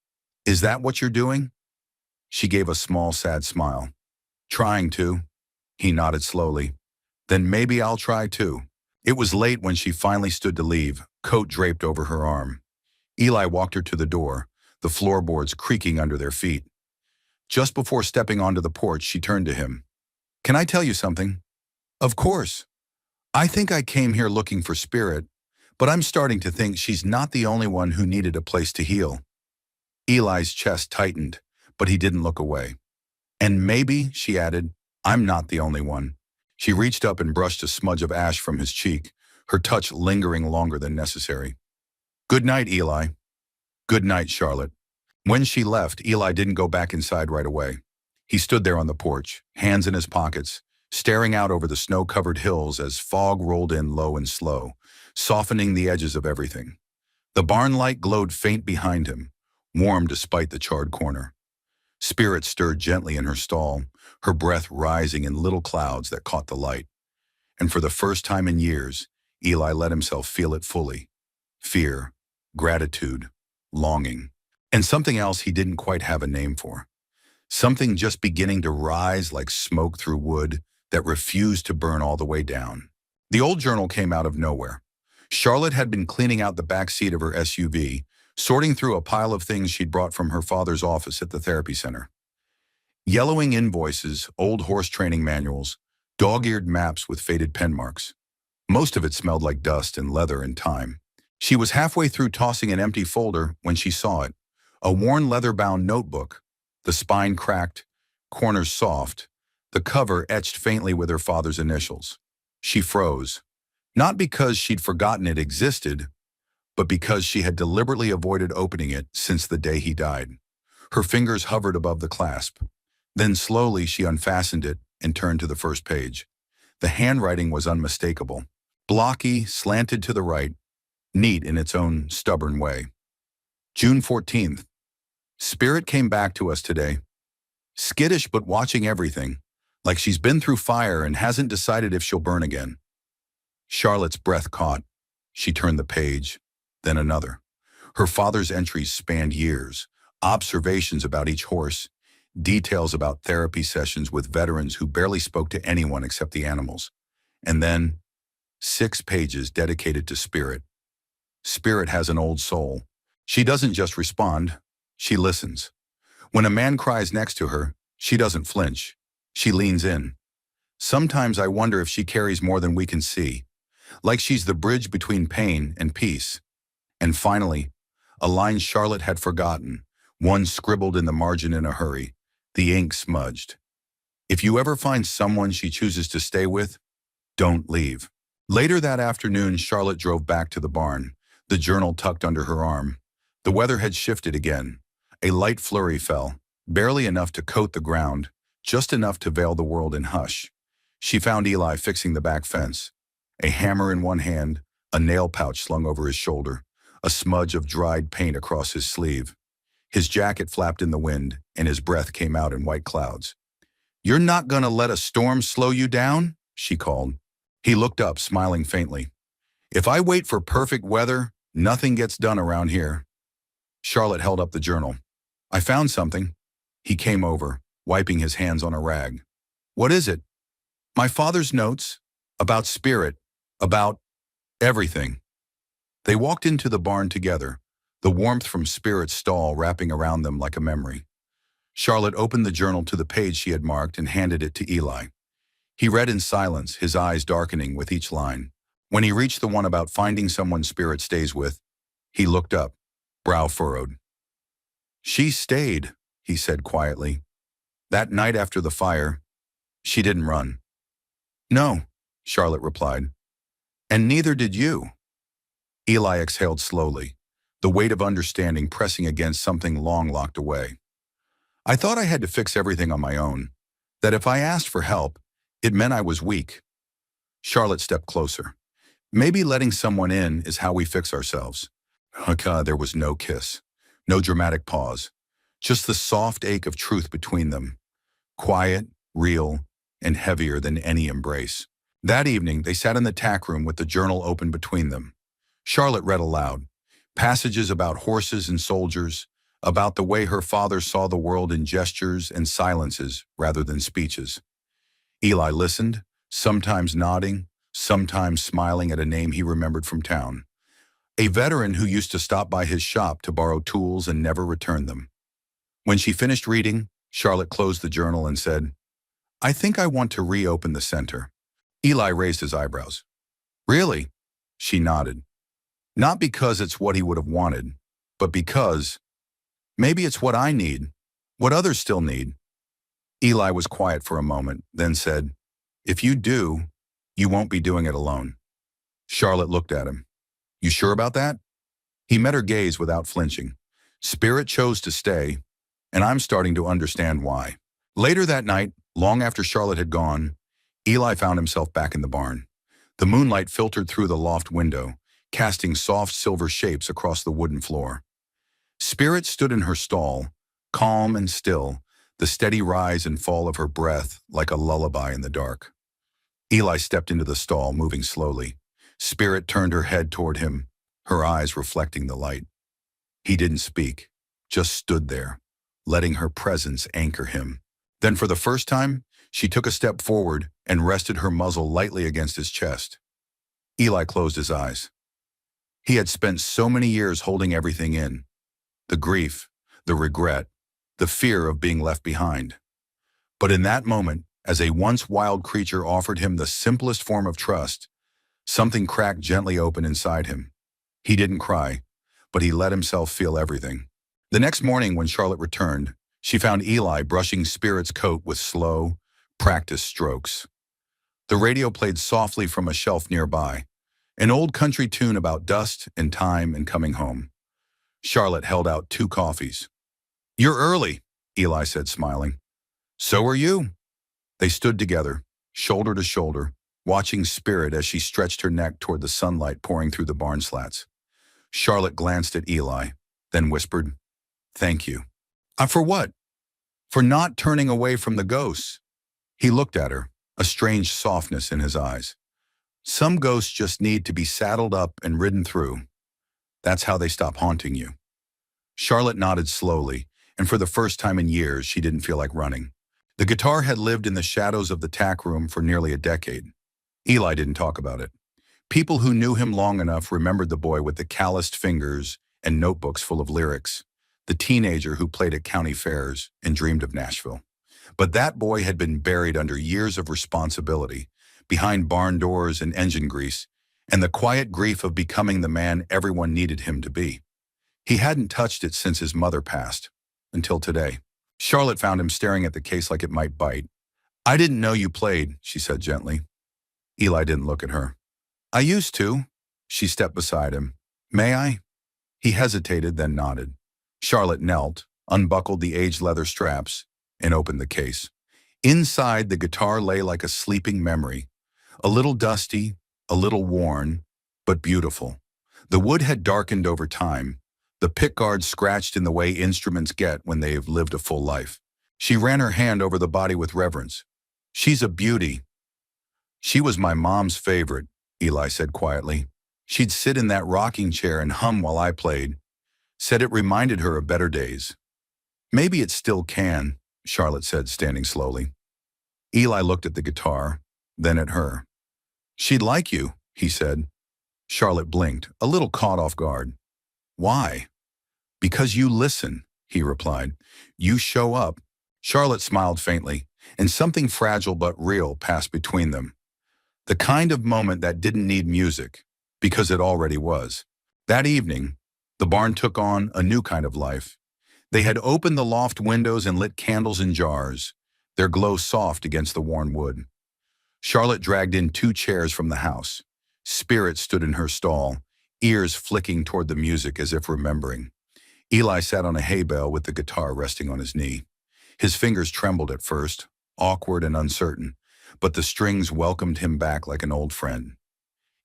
"Is that what you're doing?" She gave a small, sad smile. "Trying to." He nodded slowly. "Then maybe I'll try too." It was late when she finally stood to leave, coat draped over her arm. Eli walked her to the door, the floorboards creaking under their feet. Just before stepping onto the porch, she turned to him. "Can I tell you something?" "Of course. I think I came here looking for Spirit, but I'm starting to think she's not the only one who needed a place to heal." Eli's chest tightened, but he didn't look away. "And maybe," she added, "I'm not the only one." She reached up and brushed a smudge of ash from his cheek, her touch lingering longer than necessary. "Good night, Eli." "Good night, Charlotte." When she left, Eli didn't go back inside right away. He stood there on the porch, hands in his pockets, staring out over the snow-covered hills as fog rolled in low and slow, softening the edges of everything. The barn light glowed faint behind him, warm despite the charred corner. Spirit stirred gently in her stall, her breath rising in little clouds that caught the light. And for the first time in years, Eli let himself feel it fully. Fear, gratitude, longing, and something else he didn't quite have a name for. Something just beginning to rise like smoke through wood that refused to burn all the way down. The old journal came out of nowhere. Charlotte had been cleaning out the back seat of her SUV, sorting through a pile of things she'd brought from her father's office at the therapy center. Yellowing invoices, old horse training manuals, dog-eared maps with faded pen marks. Most of it smelled like dust and leather and time. She was halfway through tossing an empty folder when she saw it. A worn leather-bound notebook, the spine cracked, corners soft, the cover etched faintly with her father's initials. She froze, not because she'd forgotten it existed, but because she had deliberately avoided opening it since the day he died. Her fingers hovered above the clasp. Then slowly she unfastened it and turned to the first page. The handwriting was unmistakable, blocky, slanted to the right, neat in its own stubborn way. June 14th. Spirit came back to us today. Skittish but watching everything, like she's been through fire and hasn't decided if she'll burn again. Charlotte's breath caught. She turned the page, then another. Her father's entries spanned years, observations about each horse, details about therapy sessions with veterans who barely spoke to anyone except the animals. And then, 6 pages dedicated to Spirit. Spirit has an old soul. She doesn't just respond, she listens. When a man cries next to her, she doesn't flinch. She leans in. Sometimes I wonder if she carries more than we can see, like she's the bridge between pain and peace. And finally, a line Charlotte had forgotten, one scribbled in the margin in a hurry, the ink smudged. "If you ever find someone she chooses to stay with, don't leave." Later that afternoon, Charlotte drove back to the barn, the journal tucked under her arm. The weather had shifted again. A light flurry fell, barely enough to coat the ground, just enough to veil the world in hush. She found Eli fixing the back fence, a hammer in one hand, a nail pouch slung over his shoulder, a smudge of dried paint across his sleeve. His jacket flapped in the wind, and his breath came out in white clouds. "You're not gonna let a storm slow you down?" she called. He looked up, smiling faintly. "If I wait for perfect weather, nothing gets done around here." Charlotte held up the journal. "I found something." He came over, wiping his hands on a rag. "What is it?" "My father's notes. About Spirit. About everything." They walked into the barn together, the warmth from Spirit's stall wrapping around them like a memory. Charlotte opened the journal to the page she had marked and handed it to Eli. He read in silence, his eyes darkening with each line. When he reached the one about finding someone Spirit stays with, he looked up, brow furrowed. She stayed, he said quietly. That night after the fire, she didn't run. No, Charlotte replied. And neither did you. Eli exhaled slowly, the weight of understanding pressing against something long locked away. I thought I had to fix everything on my own, that if I asked for help, it meant I was weak. Charlotte stepped closer. Maybe letting someone in is how we fix ourselves. There was no kiss, no dramatic pause, just the soft ache of truth between them, quiet, real, and heavier than any embrace. That evening, they sat in the tack room with the journal open between them. Charlotte read aloud, passages about horses and soldiers, about the way her father saw the world in gestures and silences rather than speeches. Eli listened, sometimes nodding, sometimes smiling at a name he remembered from town. A veteran who used to stop by his shop to borrow tools and never return them. When she finished reading, Charlotte closed the journal and said, I think I want to reopen the center. Eli raised his eyebrows. Really? She nodded. Not because it's what he would have wanted, but because maybe it's what I need, what others still need. Eli was quiet for a moment, then said, If you do, you won't be doing it alone. Charlotte looked at him. You sure about that? He met her gaze without flinching. Spirit chose to stay, and I'm starting to understand why. Later that night, long after Charlotte had gone, Eli found himself back in the barn. The moonlight filtered through the loft window, casting soft silver shapes across the wooden floor. Spirit stood in her stall, calm and still, the steady rise and fall of her breath like a lullaby in the dark. Eli stepped into the stall, moving slowly. Spirit turned her head toward him, her eyes reflecting the light. He didn't speak, just stood there, letting her presence anchor him. Then for the first time, she took a step forward and rested her muzzle lightly against his chest. Eli closed his eyes. He had spent so many years holding everything in. The grief, the regret, the fear of being left behind. But in that moment, as a once wild creature offered him the simplest form of trust, something cracked gently open inside him. He didn't cry, but he let himself feel everything. The next morning when Charlotte returned, she found Eli brushing Spirit's coat with slow, practiced strokes. The radio played softly from a shelf nearby, an old country tune about dust and time and coming home. Charlotte held out 2 coffees. You're early, Eli said, smiling. So are you. They stood together, shoulder to shoulder, watching Spirit as she stretched her neck toward the sunlight pouring through the barn slats. Charlotte glanced at Eli, then whispered, Thank you. For what? For not turning away from the ghosts. He looked at her, a strange softness in his eyes. Some ghosts just need to be saddled up and ridden through. That's how they stop haunting you. Charlotte nodded slowly, and for the first time in years, she didn't feel like running. The guitar had lived in the shadows of the tack room for nearly a decade. Eli didn't talk about it. People who knew him long enough remembered the boy with the calloused fingers and notebooks full of lyrics, the teenager who played at county fairs and dreamed of Nashville. But that boy had been buried under years of responsibility, behind barn doors and engine grease, and the quiet grief of becoming the man everyone needed him to be. He hadn't touched it since his mother passed, until today. Charlotte found him staring at the case like it might bite. I didn't know you played, she said gently. Eli didn't look at her. I used to. She stepped beside him. May I? He hesitated, then nodded. Charlotte knelt, unbuckled the aged leather straps, and opened the case. Inside, the guitar lay like a sleeping memory, a little dusty, a little worn, but beautiful. The wood had darkened over time, the pickguard scratched in the way instruments get when they've lived a full life. She ran her hand over the body with reverence. She's a beauty. She was my mom's favorite, Eli said quietly. She'd sit in that rocking chair and hum while I played. Said it reminded her of better days. Maybe it still can, Charlotte said, standing slowly. Eli looked at the guitar, then at her. She'd like you, he said. Charlotte blinked, a little caught off guard. Why? Because you listen, he replied. You show up. Charlotte smiled faintly, and something fragile but real passed between them. The kind of moment that didn't need music, because it already was. That evening, the barn took on a new kind of life. They had opened the loft windows and lit candles in jars, their glow soft against the worn wood. Charlotte dragged in 2 chairs from the house. Spirit stood in her stall, ears flicking toward the music as if remembering. Eli sat on a hay bale with the guitar resting on his knee. His fingers trembled at first, awkward and uncertain, but the strings welcomed him back like an old friend.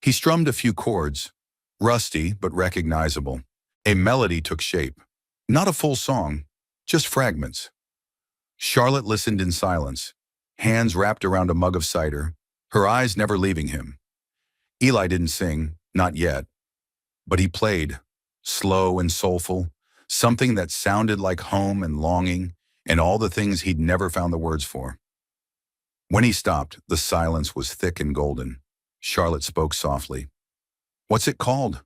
He strummed a few chords, rusty but recognizable. A melody took shape. Not a full song, just fragments. Charlotte listened in silence, hands wrapped around a mug of cider, her eyes never leaving him. Eli didn't sing, not yet, but he played, slow and soulful, something that sounded like home and longing and all the things he'd never found the words for. When he stopped, the silence was thick and golden. Charlotte spoke softly. "What's it called?"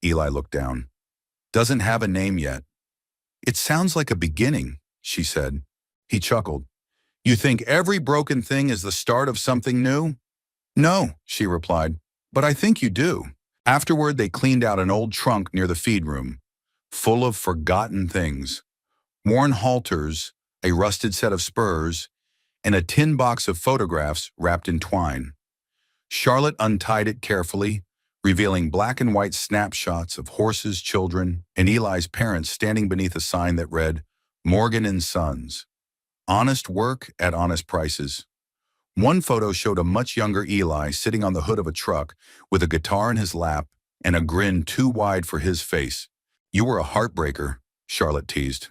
Eli looked down. "Doesn't have a name yet." "It sounds like a beginning," she said. He chuckled. "You think every broken thing is the start of something new?" "No," she replied, "but I think you do." Afterward, they cleaned out an old trunk near the feed room, full of forgotten things. Worn halters, a rusted set of spurs, and a tin box of photographs wrapped in twine. Charlotte untied it carefully, revealing black and white snapshots of horses, children, and Eli's parents standing beneath a sign that read, "Morgan and Sons. Honest work at honest prices." One photo showed a much younger Eli sitting on the hood of a truck with a guitar in his lap and a grin too wide for his face. "You were a heartbreaker," Charlotte teased.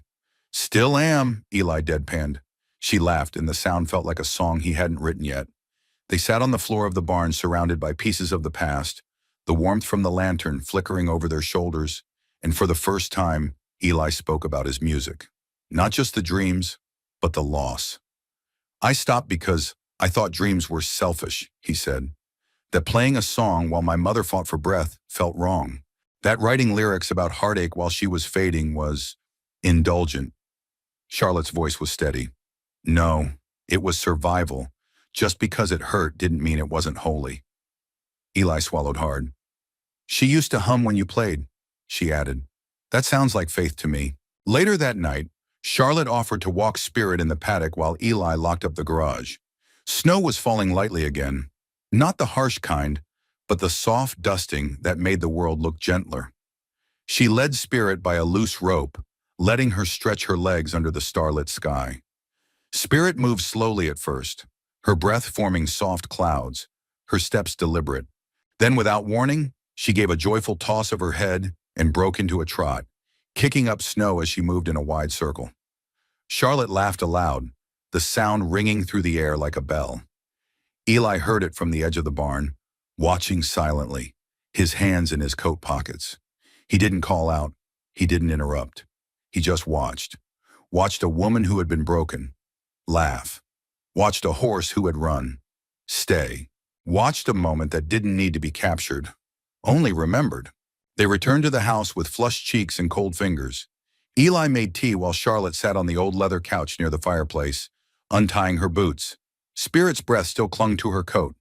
"Still am," Eli deadpanned. She laughed, and the sound felt like a song he hadn't written yet. They sat on the floor of the barn surrounded by pieces of the past, the warmth from the lantern flickering over their shoulders, and for the first time, Eli spoke about his music. Not just the dreams, but the loss. "I stopped because I thought dreams were selfish," he said. "That playing a song while my mother fought for breath felt wrong. That writing lyrics about heartache while she was fading was indulgent." Charlotte's voice was steady. "No, it was survival. Just because it hurt didn't mean it wasn't holy." Eli swallowed hard. "She used to hum when you played," she added. "That sounds like faith to me." Later that night, Charlotte offered to walk Spirit in the paddock while Eli locked up the garage. Snow was falling lightly again, not the harsh kind, but the soft dusting that made the world look gentler. She led Spirit by a loose rope, letting her stretch her legs under the starlit sky. Spirit moved slowly at first, her breath forming soft clouds, her steps deliberate. Then, without warning, she gave a joyful toss of her head and broke into a trot, kicking up snow as she moved in a wide circle. Charlotte laughed aloud, the sound ringing through the air like a bell. Eli heard it from the edge of the barn, watching silently, his hands in his coat pockets. He didn't call out. He didn't interrupt. He just watched. Watched a woman who had been broken laugh. Watched a horse who had run stay. Watched a moment that didn't need to be captured, only remembered. They returned to the house with flushed cheeks and cold fingers. Eli made tea while Charlotte sat on the old leather couch near the fireplace, untying her boots. Spirit's breath still clung to her coat.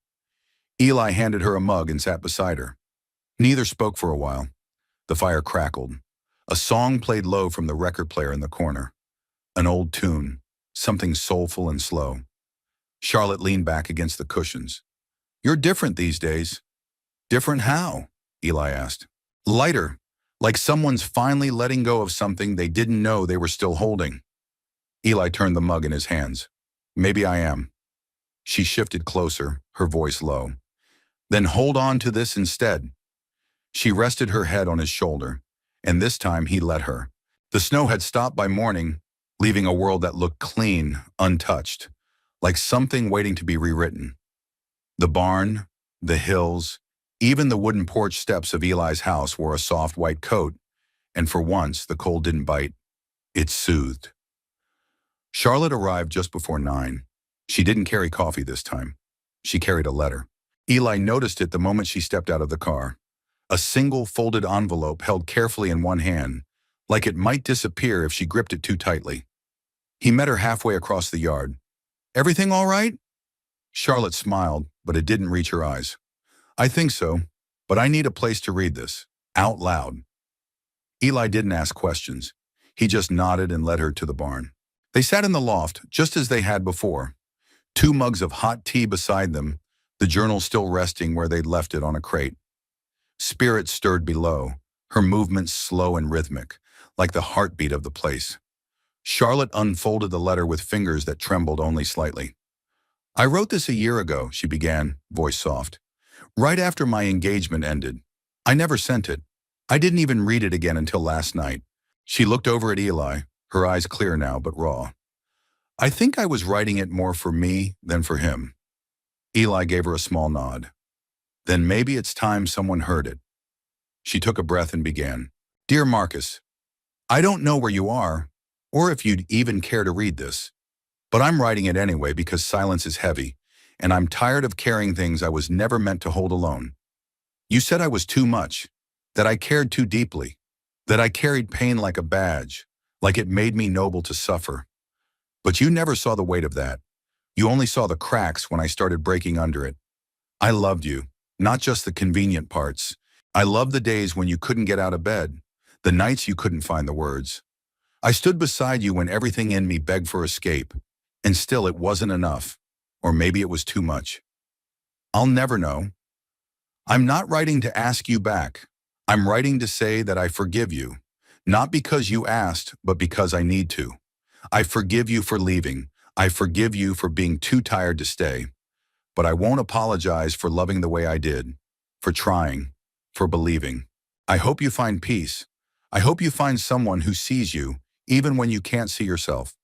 Eli handed her a mug and sat beside her. Neither spoke for a while. The fire crackled. A song played low from the record player in the corner. An old tune, something soulful and slow. Charlotte leaned back against the cushions. "You're different these days." "Different how?" Eli asked. "Lighter, like someone's finally letting go of something they didn't know they were still holding." Eli turned the mug in his hands. "Maybe I am." She shifted closer, her voice low. "Then hold on to this instead." She rested her head on his shoulder, and this time he let her. The snow had stopped by morning, leaving a world that looked clean, untouched, like something waiting to be rewritten. The barn, the hills, even the wooden porch steps of Eli's house wore a soft white coat, and for once the cold didn't bite. It soothed. Charlotte arrived just before 9. She didn't carry coffee this time. She carried a letter. Eli noticed it the moment she stepped out of the car. A single folded envelope held carefully in one hand, like it might disappear if she gripped it too tightly. He met her halfway across the yard. "Everything all right?" Charlotte smiled, but it didn't reach her eyes. "I think so, but I need a place to read this, out loud." Eli didn't ask questions. He just nodded and led her to the barn. They sat in the loft, just as they had before. 2 mugs of hot tea beside them, the journal still resting where they'd left it on a crate. Spirit stirred below, her movements slow and rhythmic, like the heartbeat of the place. Charlotte unfolded the letter with fingers that trembled only slightly. "I wrote this a year ago," she began, voice soft. "Right after my engagement ended. I never sent it. I didn't even read it again until last night." She looked over at Eli, her eyes clear now but raw. "I think I was writing it more for me than for him." Eli gave her a small nod. "Then maybe it's time someone heard it." She took a breath and began. "Dear Marcus, I don't know where you are, or if you'd even care to read this, but I'm writing it anyway because silence is heavy, and I'm tired of carrying things I was never meant to hold alone. You said I was too much, that I cared too deeply, that I carried pain like a badge, like it made me noble to suffer. But you never saw the weight of that. You only saw the cracks when I started breaking under it. I loved you, not just the convenient parts. I loved the days when you couldn't get out of bed, the nights you couldn't find the words. I stood beside you when everything in me begged for escape, and still it wasn't enough, or maybe it was too much. I'll never know. I'm not writing to ask you back. I'm writing to say that I forgive you, not because you asked, but because I need to. I forgive you for leaving. I forgive you for being too tired to stay. But I won't apologize for loving the way I did, for trying, for believing. I hope you find peace. I hope you find someone who sees you, even when you can't see yourself.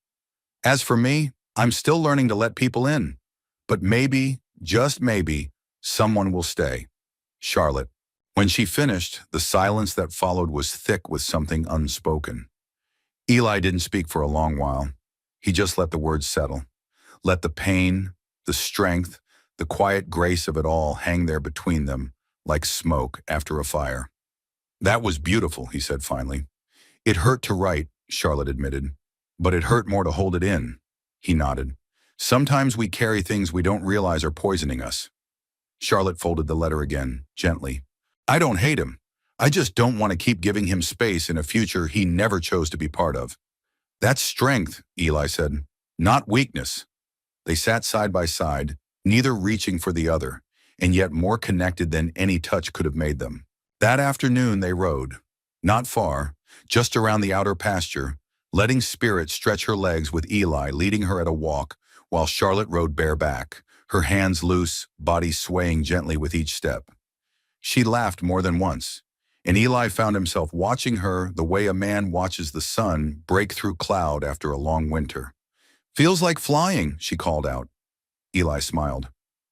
As for me, I'm still learning to let people in. But maybe, just maybe, someone will stay. Charlotte." When she finished, the silence that followed was thick with something unspoken. Eli didn't speak for a long while. He just let the words settle. Let the pain, the strength, the quiet grace of it all hang there between them, like smoke after a fire. "That was beautiful," he said finally. "It hurt to write," Charlotte admitted. "But it hurt more to hold it in." He nodded. "Sometimes we carry things we don't realize are poisoning us." Charlotte folded the letter again, gently. "I don't hate him. I just don't want to keep giving him space in a future he never chose to be part of." "That's strength," Eli said, "not weakness." They sat side by side, neither reaching for the other, and yet more connected than any touch could have made them. That afternoon they rode. Not far, just around the outer pasture, letting Spirit stretch her legs with Eli leading her at a walk, while Charlotte rode bareback, her hands loose, body swaying gently with each step. She laughed more than once, and Eli found himself watching her the way a man watches the sun break through cloud after a long winter. "Feels like flying," she called out. Eli smiled.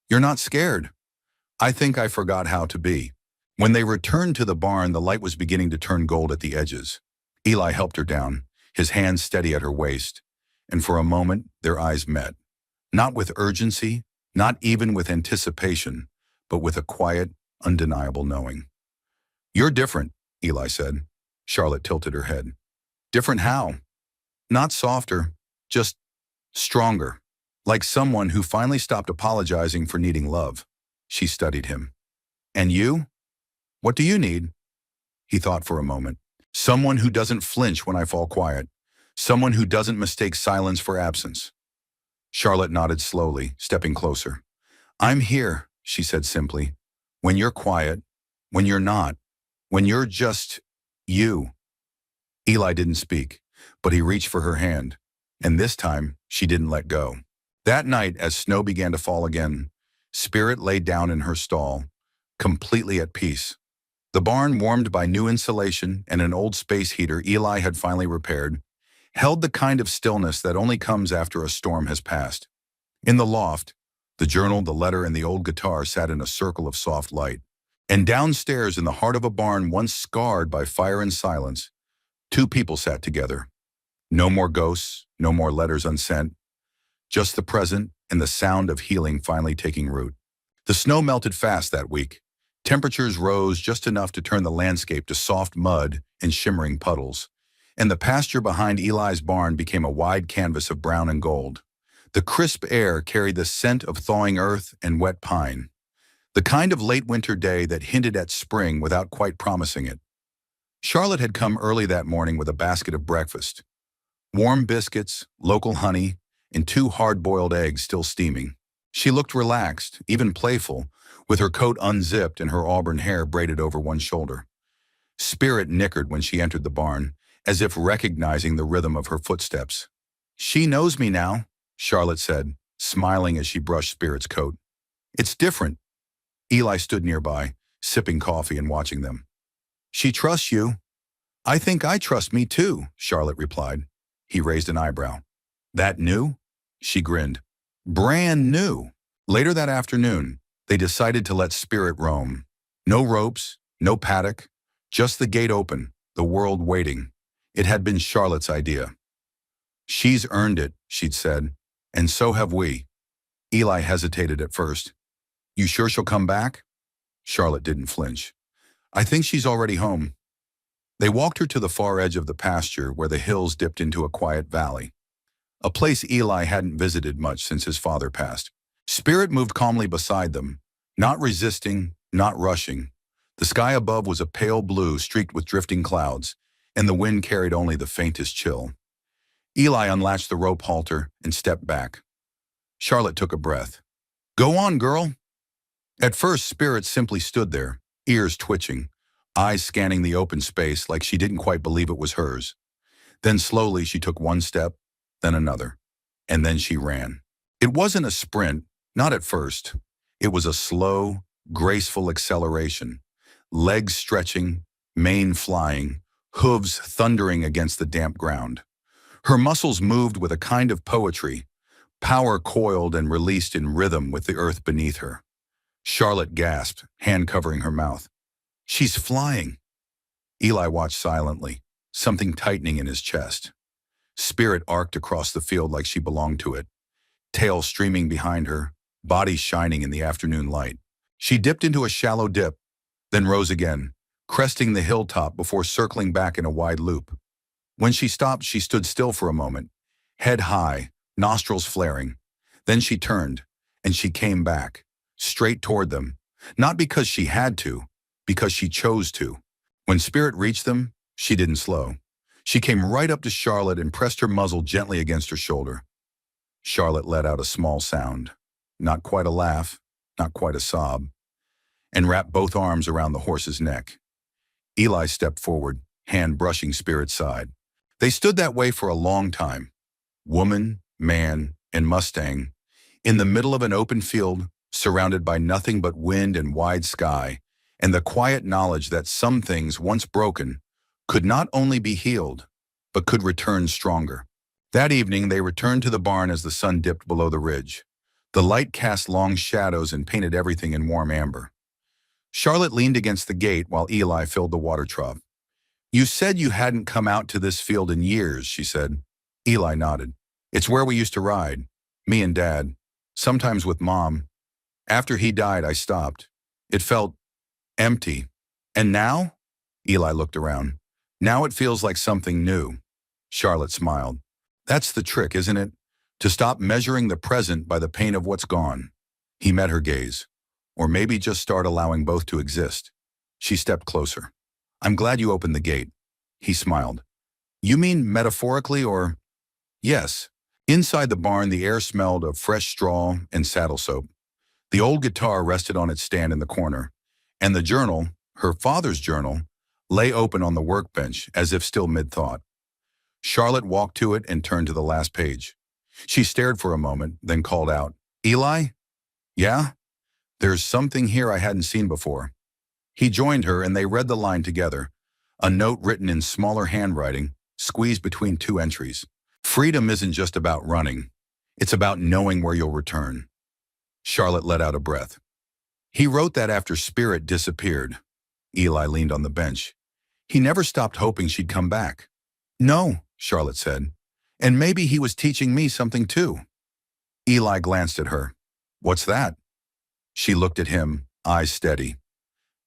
"You're not scared?" "I think I forgot how to be." When they returned to the barn, the light was beginning to turn gold at the edges. Eli helped her down, his hands steady at her waist, and for a moment their eyes met. Not with urgency, not even with anticipation, but with a quiet, undeniable knowing. "You're different," Eli said. Charlotte tilted her head. "Different how?" "Not softer, just stronger. Like someone who finally stopped apologizing for needing love." She studied him. "And you? What do you need?" He thought for a moment. "Someone who doesn't flinch when I fall quiet. Someone who doesn't mistake silence for absence." Charlotte nodded slowly, stepping closer. "I'm here," she said simply. "When you're quiet, when you're not, when you're just you." Eli didn't speak, but he reached for her hand, and this time she didn't let go. That night, as snow began to fall again, Spirit lay down in her stall, completely at peace. The barn, warmed by new insulation and an old space heater Eli had finally repaired, held the kind of stillness that only comes after a storm has passed. In the loft, the journal, the letter, and the old guitar sat in a circle of soft light. And downstairs, in the heart of a barn once scarred by fire and silence, 2 people sat together. No more ghosts, no more letters unsent, just the present and the sound of healing finally taking root. The snow melted fast that week. Temperatures rose just enough to turn the landscape to soft mud and shimmering puddles, and the pasture behind Eli's barn became a wide canvas of brown and gold. The crisp air carried the scent of thawing earth and wet pine, the kind of late winter day that hinted at spring without quite promising it. Charlotte had come early that morning with a basket of breakfast. Warm biscuits, local honey, and 2 hard-boiled eggs still steaming. She looked relaxed, even playful, with her coat unzipped and her auburn hair braided over one shoulder. Spirit nickered when she entered the barn, as if recognizing the rhythm of her footsteps. "She knows me now," Charlotte said, smiling as she brushed Spirit's coat. "It's different." Eli stood nearby, sipping coffee and watching them. "She trusts you." "I think I trust me too," Charlotte replied. He raised an eyebrow. "That new?" She grinned. "Brand new." Later that afternoon, they decided to let Spirit roam. No ropes, no paddock, just the gate open, the world waiting. It had been Charlotte's idea. "She's earned it," she'd said, "and so have we." Eli hesitated at first. "You sure she'll come back?" Charlotte didn't flinch. "I think she's already home." They walked her to the far edge of the pasture where the hills dipped into a quiet valley, a place Eli hadn't visited much since his father passed. Spirit moved calmly beside them, not resisting, not rushing. The sky above was a pale blue streaked with drifting clouds, and the wind carried only the faintest chill. Eli unlatched the rope halter and stepped back. Charlotte took a breath. "Go on, girl." At first, Spirit simply stood there, ears twitching, eyes scanning the open space like she didn't quite believe it was hers. Then slowly she took one step, then another, and then she ran. It wasn't a sprint, not at first. It was a slow, graceful acceleration, legs stretching, mane flying, hooves thundering against the damp ground. Her muscles moved with a kind of poetry, power coiled and released in rhythm with the earth beneath her. Charlotte gasped, hand covering her mouth. "She's flying." Eli watched silently, something tightening in his chest. Spirit arced across the field like she belonged to it, tail streaming behind her, body shining in the afternoon light. She dipped into a shallow dip, then rose again, cresting the hilltop before circling back in a wide loop. When she stopped, she stood still for a moment, head high, nostrils flaring. Then she turned, and she came back, straight toward them, not because she had to, because she chose to. When Spirit reached them, she didn't slow. She came right up to Charlotte and pressed her muzzle gently against her shoulder. Charlotte let out a small sound, not quite a laugh, not quite a sob, and wrapped both arms around the horse's neck. Eli stepped forward, hand brushing Spirit's side. They stood that way for a long time, woman, man, and Mustang, in the middle of an open field, surrounded by nothing but wind and wide sky, and the quiet knowledge that some things, once broken, could not only be healed, but could return stronger. That evening, they returned to the barn as the sun dipped below the ridge. The light cast long shadows and painted everything in warm amber. Charlotte leaned against the gate while Eli filled the water trough. "You said you hadn't come out to this field in years," she said. Eli nodded. "It's where we used to ride, me and Dad, sometimes with Mom. After he died, I stopped. It felt empty. And now?" Eli looked around. "Now it feels like something new." Charlotte smiled. "That's the trick, isn't it? To stop measuring the present by the pain of what's gone." He met her gaze. "Or maybe just start allowing both to exist." She stepped closer. "I'm glad you opened the gate." He smiled. "You mean metaphorically or?" "Yes." Inside the barn, the air smelled of fresh straw and saddle soap. The old guitar rested on its stand in the corner, and the journal, her father's journal, lay open on the workbench as if still mid-thought. Charlotte walked to it and turned to the last page. She stared for a moment, then called out, "Eli?" "Yeah?" "There's something here I hadn't seen before." He joined her and they read the line together, a note written in smaller handwriting, squeezed between 2 entries. "Freedom isn't just about running. It's about knowing where you'll return." Charlotte let out a breath. "He wrote that after Spirit disappeared." Eli leaned on the bench. "He never stopped hoping she'd come back." "No," Charlotte said. "And maybe he was teaching me something too." Eli glanced at her. "What's that?" She looked at him, eyes steady.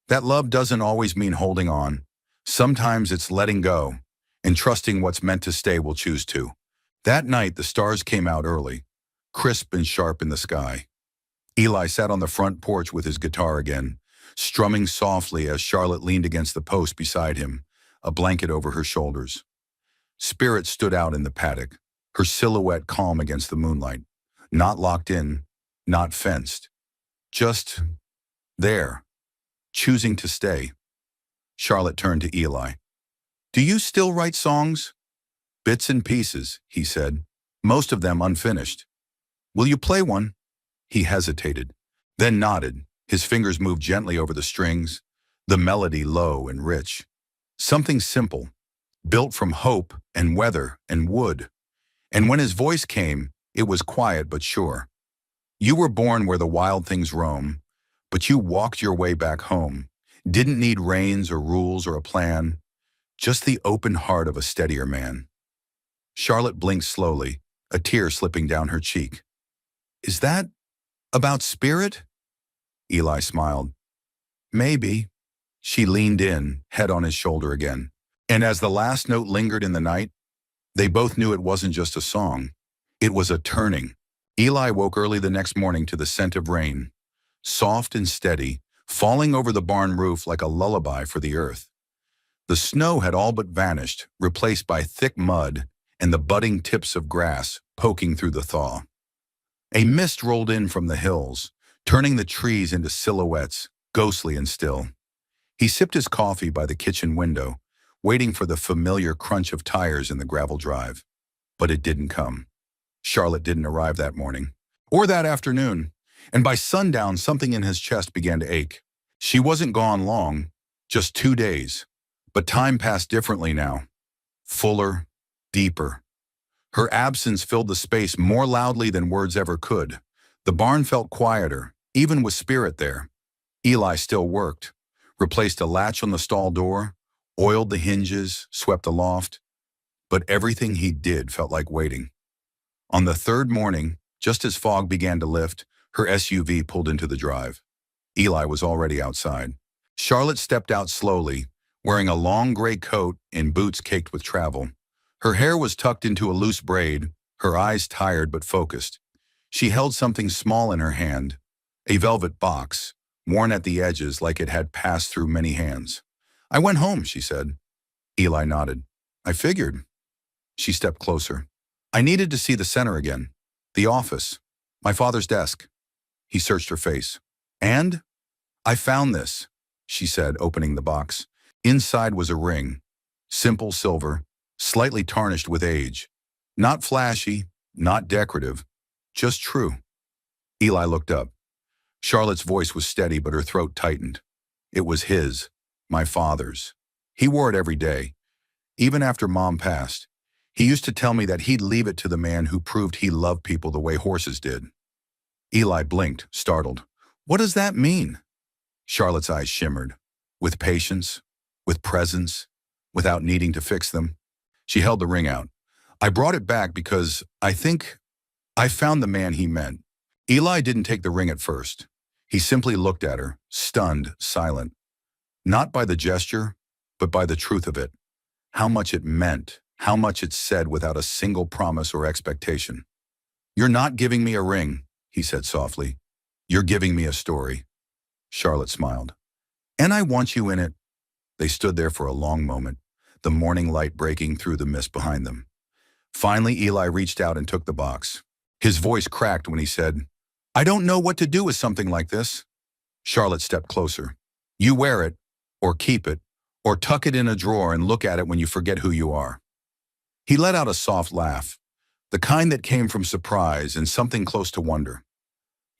"That love doesn't always mean holding on. Sometimes it's letting go, and trusting what's meant to stay will choose to." That night, the stars came out early, crisp and sharp in the sky. Eli sat on the front porch with his guitar again, strumming softly as Charlotte leaned against the post beside him, a blanket over her shoulders. Spirit stood out in the paddock, her silhouette calm against the moonlight. Not locked in, not fenced. Just there, choosing to stay. Charlotte turned to Eli. "Do you still write songs?" "Bits and pieces," he said, "most of them unfinished." "Will you play one?" He hesitated, then nodded. His fingers moved gently over the strings, the melody low and rich. Something simple, built from hope and weather and wood. And when his voice came, it was quiet but sure. "You were born where the wild things roam, but you walked your way back home. Didn't need reins or rules or a plan, just the open heart of a steadier man." Charlotte blinked slowly, a tear slipping down her cheek. "Is that about spirit?" Eli smiled. "Maybe." She leaned in, head on his shoulder again. And as the last note lingered in the night, they both knew it wasn't just a song. It was a turning. Eli woke early the next morning to the scent of rain, soft and steady, falling over the barn roof like a lullaby for the earth. The snow had all but vanished, replaced by thick mud and the budding tips of grass poking through the thaw. A mist rolled in from the hills, turning the trees into silhouettes, ghostly and still. He sipped his coffee by the kitchen window, waiting for the familiar crunch of tires in the gravel drive. But it didn't come. Charlotte didn't arrive that morning, or that afternoon, and by sundown something in his chest began to ache. She wasn't gone long, just 2 days, but time passed differently now. Fuller, deeper. Her absence filled the space more loudly than words ever could. The barn felt quieter, even with spirit there. Eli still worked, replaced a latch on the stall door, oiled the hinges, swept the loft, but everything he did felt like waiting. On the third morning, just as fog began to lift, her SUV pulled into the drive. Eli was already outside. Charlotte stepped out slowly, wearing a long gray coat and boots caked with travel. Her hair was tucked into a loose braid, her eyes tired but focused. She held something small in her hand, a velvet box, worn at the edges like it had passed through many hands. "I went home," she said. Eli nodded. "I figured." She stepped closer. "I needed to see the center again. The office. My father's desk." He searched her face. "And? I found this," she said, opening the box. Inside was a ring. Simple silver, slightly tarnished with age. Not flashy, not decorative, just true. Eli looked up. Charlotte's voice was steady, but her throat tightened. It was his, my father's. He wore it every day. Even after Mom passed, he used to tell me that he'd leave it to the man who proved he loved people the way horses did. Eli blinked, startled. "What does that mean?" Charlotte's eyes shimmered. With patience, with presence, without needing to fix them. She held the ring out. "I brought it back because I think I found the man he meant." Eli didn't take the ring at first. He simply looked at her, stunned, silent. Not by the gesture, but by the truth of it. How much it meant, how much it said without a single promise or expectation. "You're not giving me a ring," he said softly. "You're giving me a story." Charlotte smiled. "And I want you in it." They stood there for a long moment, the morning light breaking through the mist behind them. Finally, Eli reached out and took the box. His voice cracked when he said, "I don't know what to do with something like this." Charlotte stepped closer. "You wear it, or keep it, or tuck it in a drawer and look at it when you forget who you are." He let out a soft laugh, the kind that came from surprise and something close to wonder.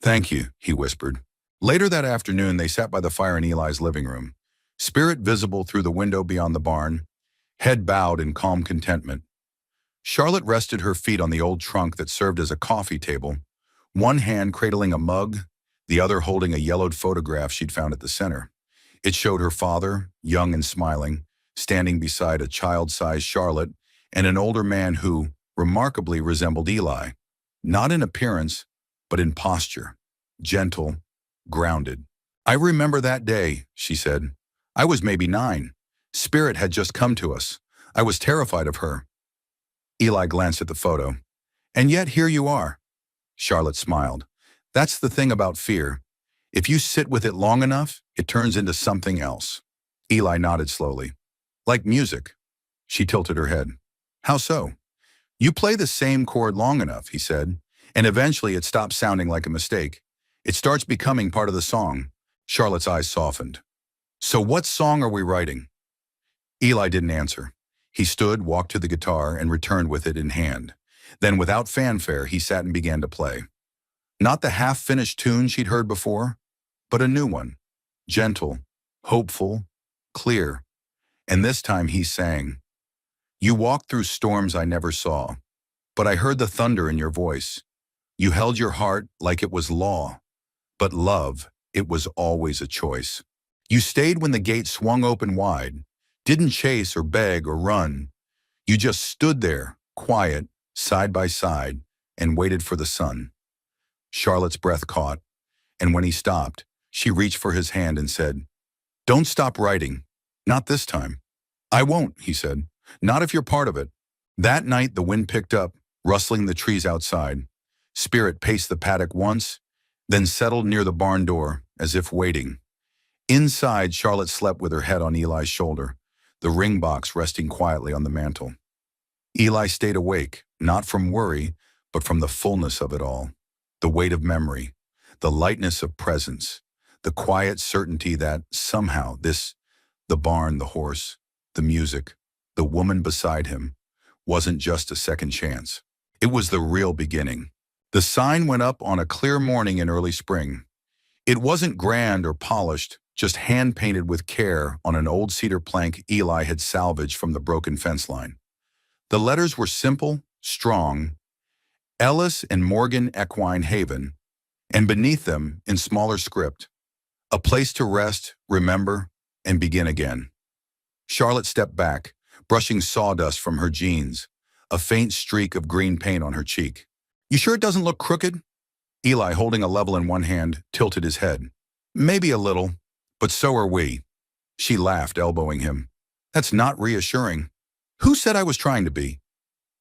"Thank you," he whispered. Later that afternoon, they sat by the fire in Eli's living room, spirit visible through the window beyond the barn, head bowed in calm contentment. Charlotte rested her feet on the old trunk that served as a coffee table, one hand cradling a mug, the other holding a yellowed photograph she'd found at the center. It showed her father, young and smiling, standing beside a child-sized Charlotte and an older man who, remarkably, resembled Eli, not in appearance, but in posture, gentle, grounded. "I remember that day," she said. "I was maybe 9. Spirit had just come to us. I was terrified of her." Eli glanced at the photo. "And yet here you are." Charlotte smiled. "That's the thing about fear. If you sit with it long enough, it turns into something else." Eli nodded slowly. Like music. She tilted her head. How so? You play the same chord long enough, he said, and eventually it stops sounding like a mistake. It starts becoming part of the song. Charlotte's eyes softened. So what song are we writing? Eli didn't answer. He stood, walked to the guitar, and returned with it in hand. Then, without fanfare, he sat and began to play. Not the half-finished tune she'd heard before, but a new one. Gentle, hopeful, clear. And this time he sang, You walked through storms I never saw, but I heard the thunder in your voice. You held your heart like it was law, but love, it was always a choice. You stayed when the gate swung open wide, didn't chase or beg or run. You just stood there, quiet, side by side, and waited for the sun. Charlotte's breath caught, and when he stopped, she reached for his hand and said, Don't stop writing. Not this time. I won't, he said. Not if you're part of it. That night the wind picked up, rustling the trees outside. Spirit paced the paddock once, then settled near the barn door, as if waiting. Inside, Charlotte slept with her head on Eli's shoulder, the ring box resting quietly on the mantel. Eli stayed awake, not from worry, but from the fullness of it all. The weight of memory, the lightness of presence, the quiet certainty that somehow the barn, the horse, the music, the woman beside him, wasn't just a second chance. It was the real beginning. The sign went up on a clear morning in early spring. It wasn't grand or polished, just hand-painted with care on an old cedar plank Eli had salvaged from the broken fence line. The letters were simple, strong, Ellis and Morgan Equine Haven, and beneath them, in smaller script, a place to rest, remember, and begin again. Charlotte stepped back, brushing sawdust from her jeans, a faint streak of green paint on her cheek. You sure it doesn't look crooked? Eli, holding a level in one hand, tilted his head. Maybe a little, but so are we. She laughed, elbowing him. That's not reassuring. Who said I was trying to be?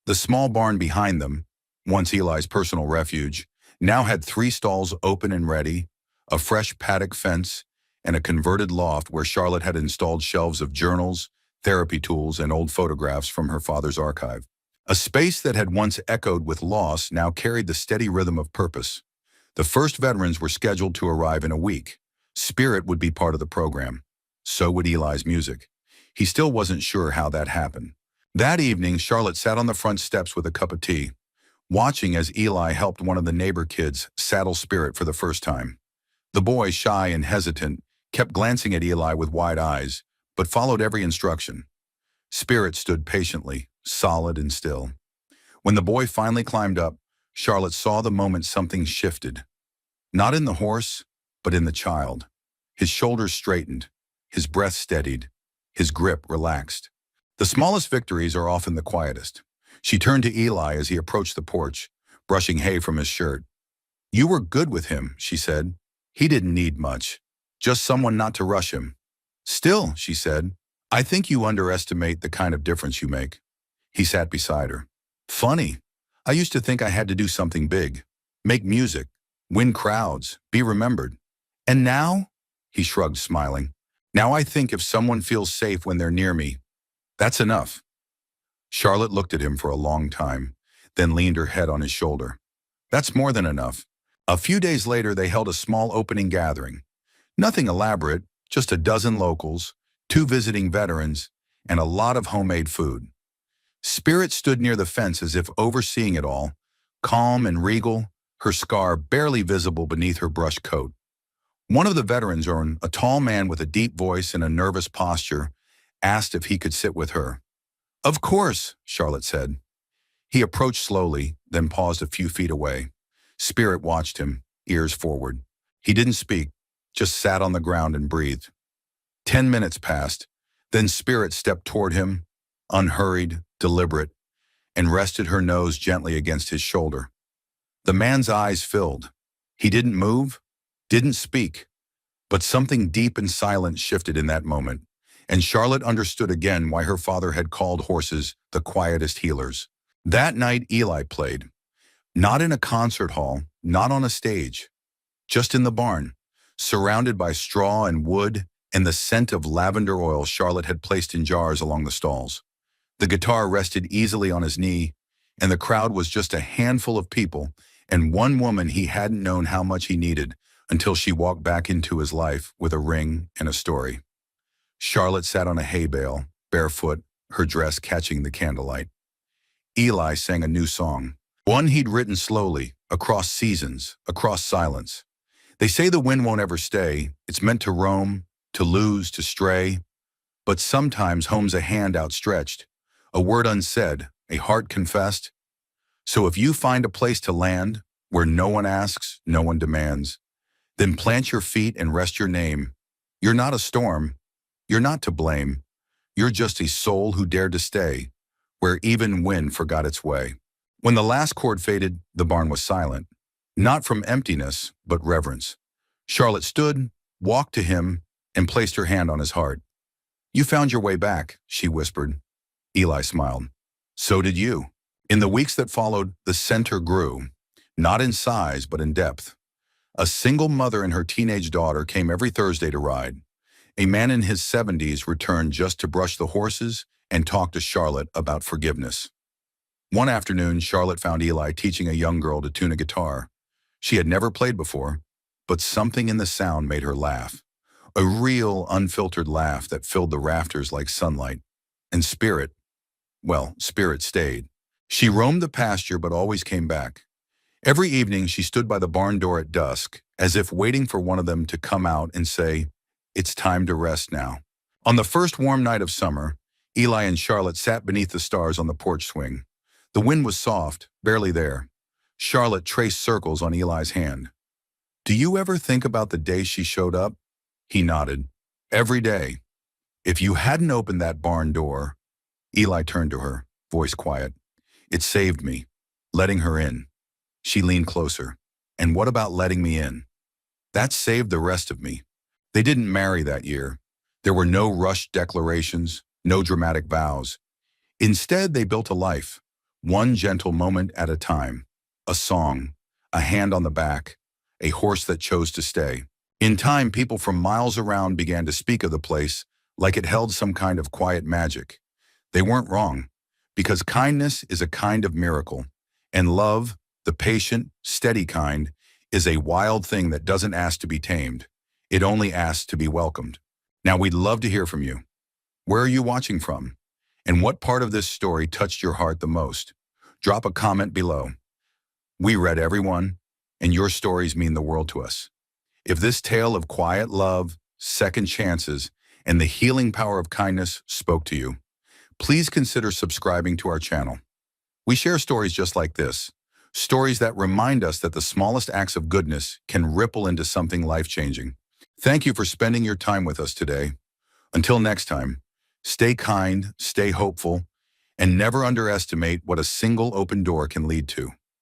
The small barn behind them, once Eli's personal refuge, now had 3 stalls open and ready, a fresh paddock fence, and a converted loft where Charlotte had installed shelves of journals, therapy tools, and old photographs from her father's archive. A space that had once echoed with loss now carried the steady rhythm of purpose. The first veterans were scheduled to arrive in a week. Spirit would be part of the program. So would Eli's music. He still wasn't sure how that happened. That evening, Charlotte sat on the front steps with a cup of tea, watching as Eli helped one of the neighbor kids saddle Spirit for the first time. The boy, shy and hesitant, kept glancing at Eli with wide eyes, but followed every instruction. Spirit stood patiently, solid and still. When the boy finally climbed up, Charlotte saw the moment something shifted. Not in the horse, but in the child. His shoulders straightened, his breath steadied, his grip relaxed. The smallest victories are often the quietest. She turned to Eli as he approached the porch, brushing hay from his shirt. You were good with him, she said. He didn't need much, just someone not to rush him. Still, she said, I think you underestimate the kind of difference you make. He sat beside her. Funny. I used to think I had to do something big. Make music, win crowds, be remembered. And now? He shrugged, smiling. Now I think if someone feels safe when they're near me, that's enough. Charlotte looked at him for a long time, then leaned her head on his shoulder. That's more than enough. A few days later, they held a small opening gathering. Nothing elaborate, just a dozen locals, 2 visiting veterans, and a lot of homemade food. Spirit stood near the fence as if overseeing it all, calm and regal, her scar barely visible beneath her brushed coat. One of the veterans, a tall man with a deep voice and a nervous posture, asked if he could sit with her. Of course, Charlotte said. He approached slowly, then paused a few feet away. Spirit watched him, ears forward. He didn't speak, just sat on the ground and breathed. 10 minutes passed, then Spirit stepped toward him, unhurried, deliberate, and rested her nose gently against his shoulder. The man's eyes filled. He didn't move, didn't speak, but something deep and silent shifted in that moment, and Charlotte understood again why her father had called horses the quietest healers. That night Eli played, not in a concert hall, not on a stage, just in the barn, surrounded by straw and wood and the scent of lavender oil Charlotte had placed in jars along the stalls. The guitar rested easily on his knee, and the crowd was just a handful of people and one woman he hadn't known how much he needed until she walked back into his life with a ring and a story. Charlotte sat on a hay bale, barefoot, her dress catching the candlelight. Eli sang a new song, one he'd written slowly, across seasons, across silence. They say the wind won't ever stay. It's meant to roam, to lose, to stray. But sometimes home's a hand outstretched, a word unsaid, a heart confessed. So if you find a place to land, where no one asks, no one demands, then plant your feet and rest your name. You're not a storm. You're not to blame. You're just a soul who dared to stay, where even wind forgot its way. When the last chord faded, the barn was silent. Not from emptiness, but reverence. Charlotte stood, walked to him, and placed her hand on his heart. "You found your way back," she whispered. Eli smiled. "So did you." In the weeks that followed, the center grew, not in size, but in depth. A single mother and her teenage daughter came every Thursday to ride. A man in his 70s returned just to brush the horses and talk to Charlotte about forgiveness. One afternoon, Charlotte found Eli teaching a young girl to tune a guitar. She had never played before, but something in the sound made her laugh. A real, unfiltered laugh that filled the rafters like sunlight. And Spirit stayed. She roamed the pasture but always came back. Every evening she stood by the barn door at dusk, as if waiting for one of them to come out and say, "It's time to rest now." On the first warm night of summer, Eli and Charlotte sat beneath the stars on the porch swing. The wind was soft, barely there. Charlotte traced circles on Eli's hand. "Do you ever think about the day she showed up?" He nodded. "Every day. If you hadn't opened that barn door—" Eli turned to her, voice quiet. "It saved me, letting her in." She leaned closer. "And what about letting me in?" "That saved the rest of me." They didn't marry that year. There were no rushed declarations, no dramatic vows. Instead, they built a life, one gentle moment at a time. A song, a hand on the back, a horse that chose to stay. In time, people from miles around began to speak of the place like it held some kind of quiet magic. They weren't wrong, because kindness is a kind of miracle, and love, the patient, steady kind, is a wild thing that doesn't ask to be tamed. It only asks to be welcomed. Now, we'd love to hear from you. Where are you watching from? And what part of this story touched your heart the most? Drop a comment below. We read every one, and your stories mean the world to us. If this tale of quiet love, second chances, and the healing power of kindness spoke to you, please consider subscribing to our channel. We share stories just like this, stories that remind us that the smallest acts of goodness can ripple into something life-changing. Thank you for spending your time with us today. Until next time, stay kind, stay hopeful, and never underestimate what a single open door can lead to.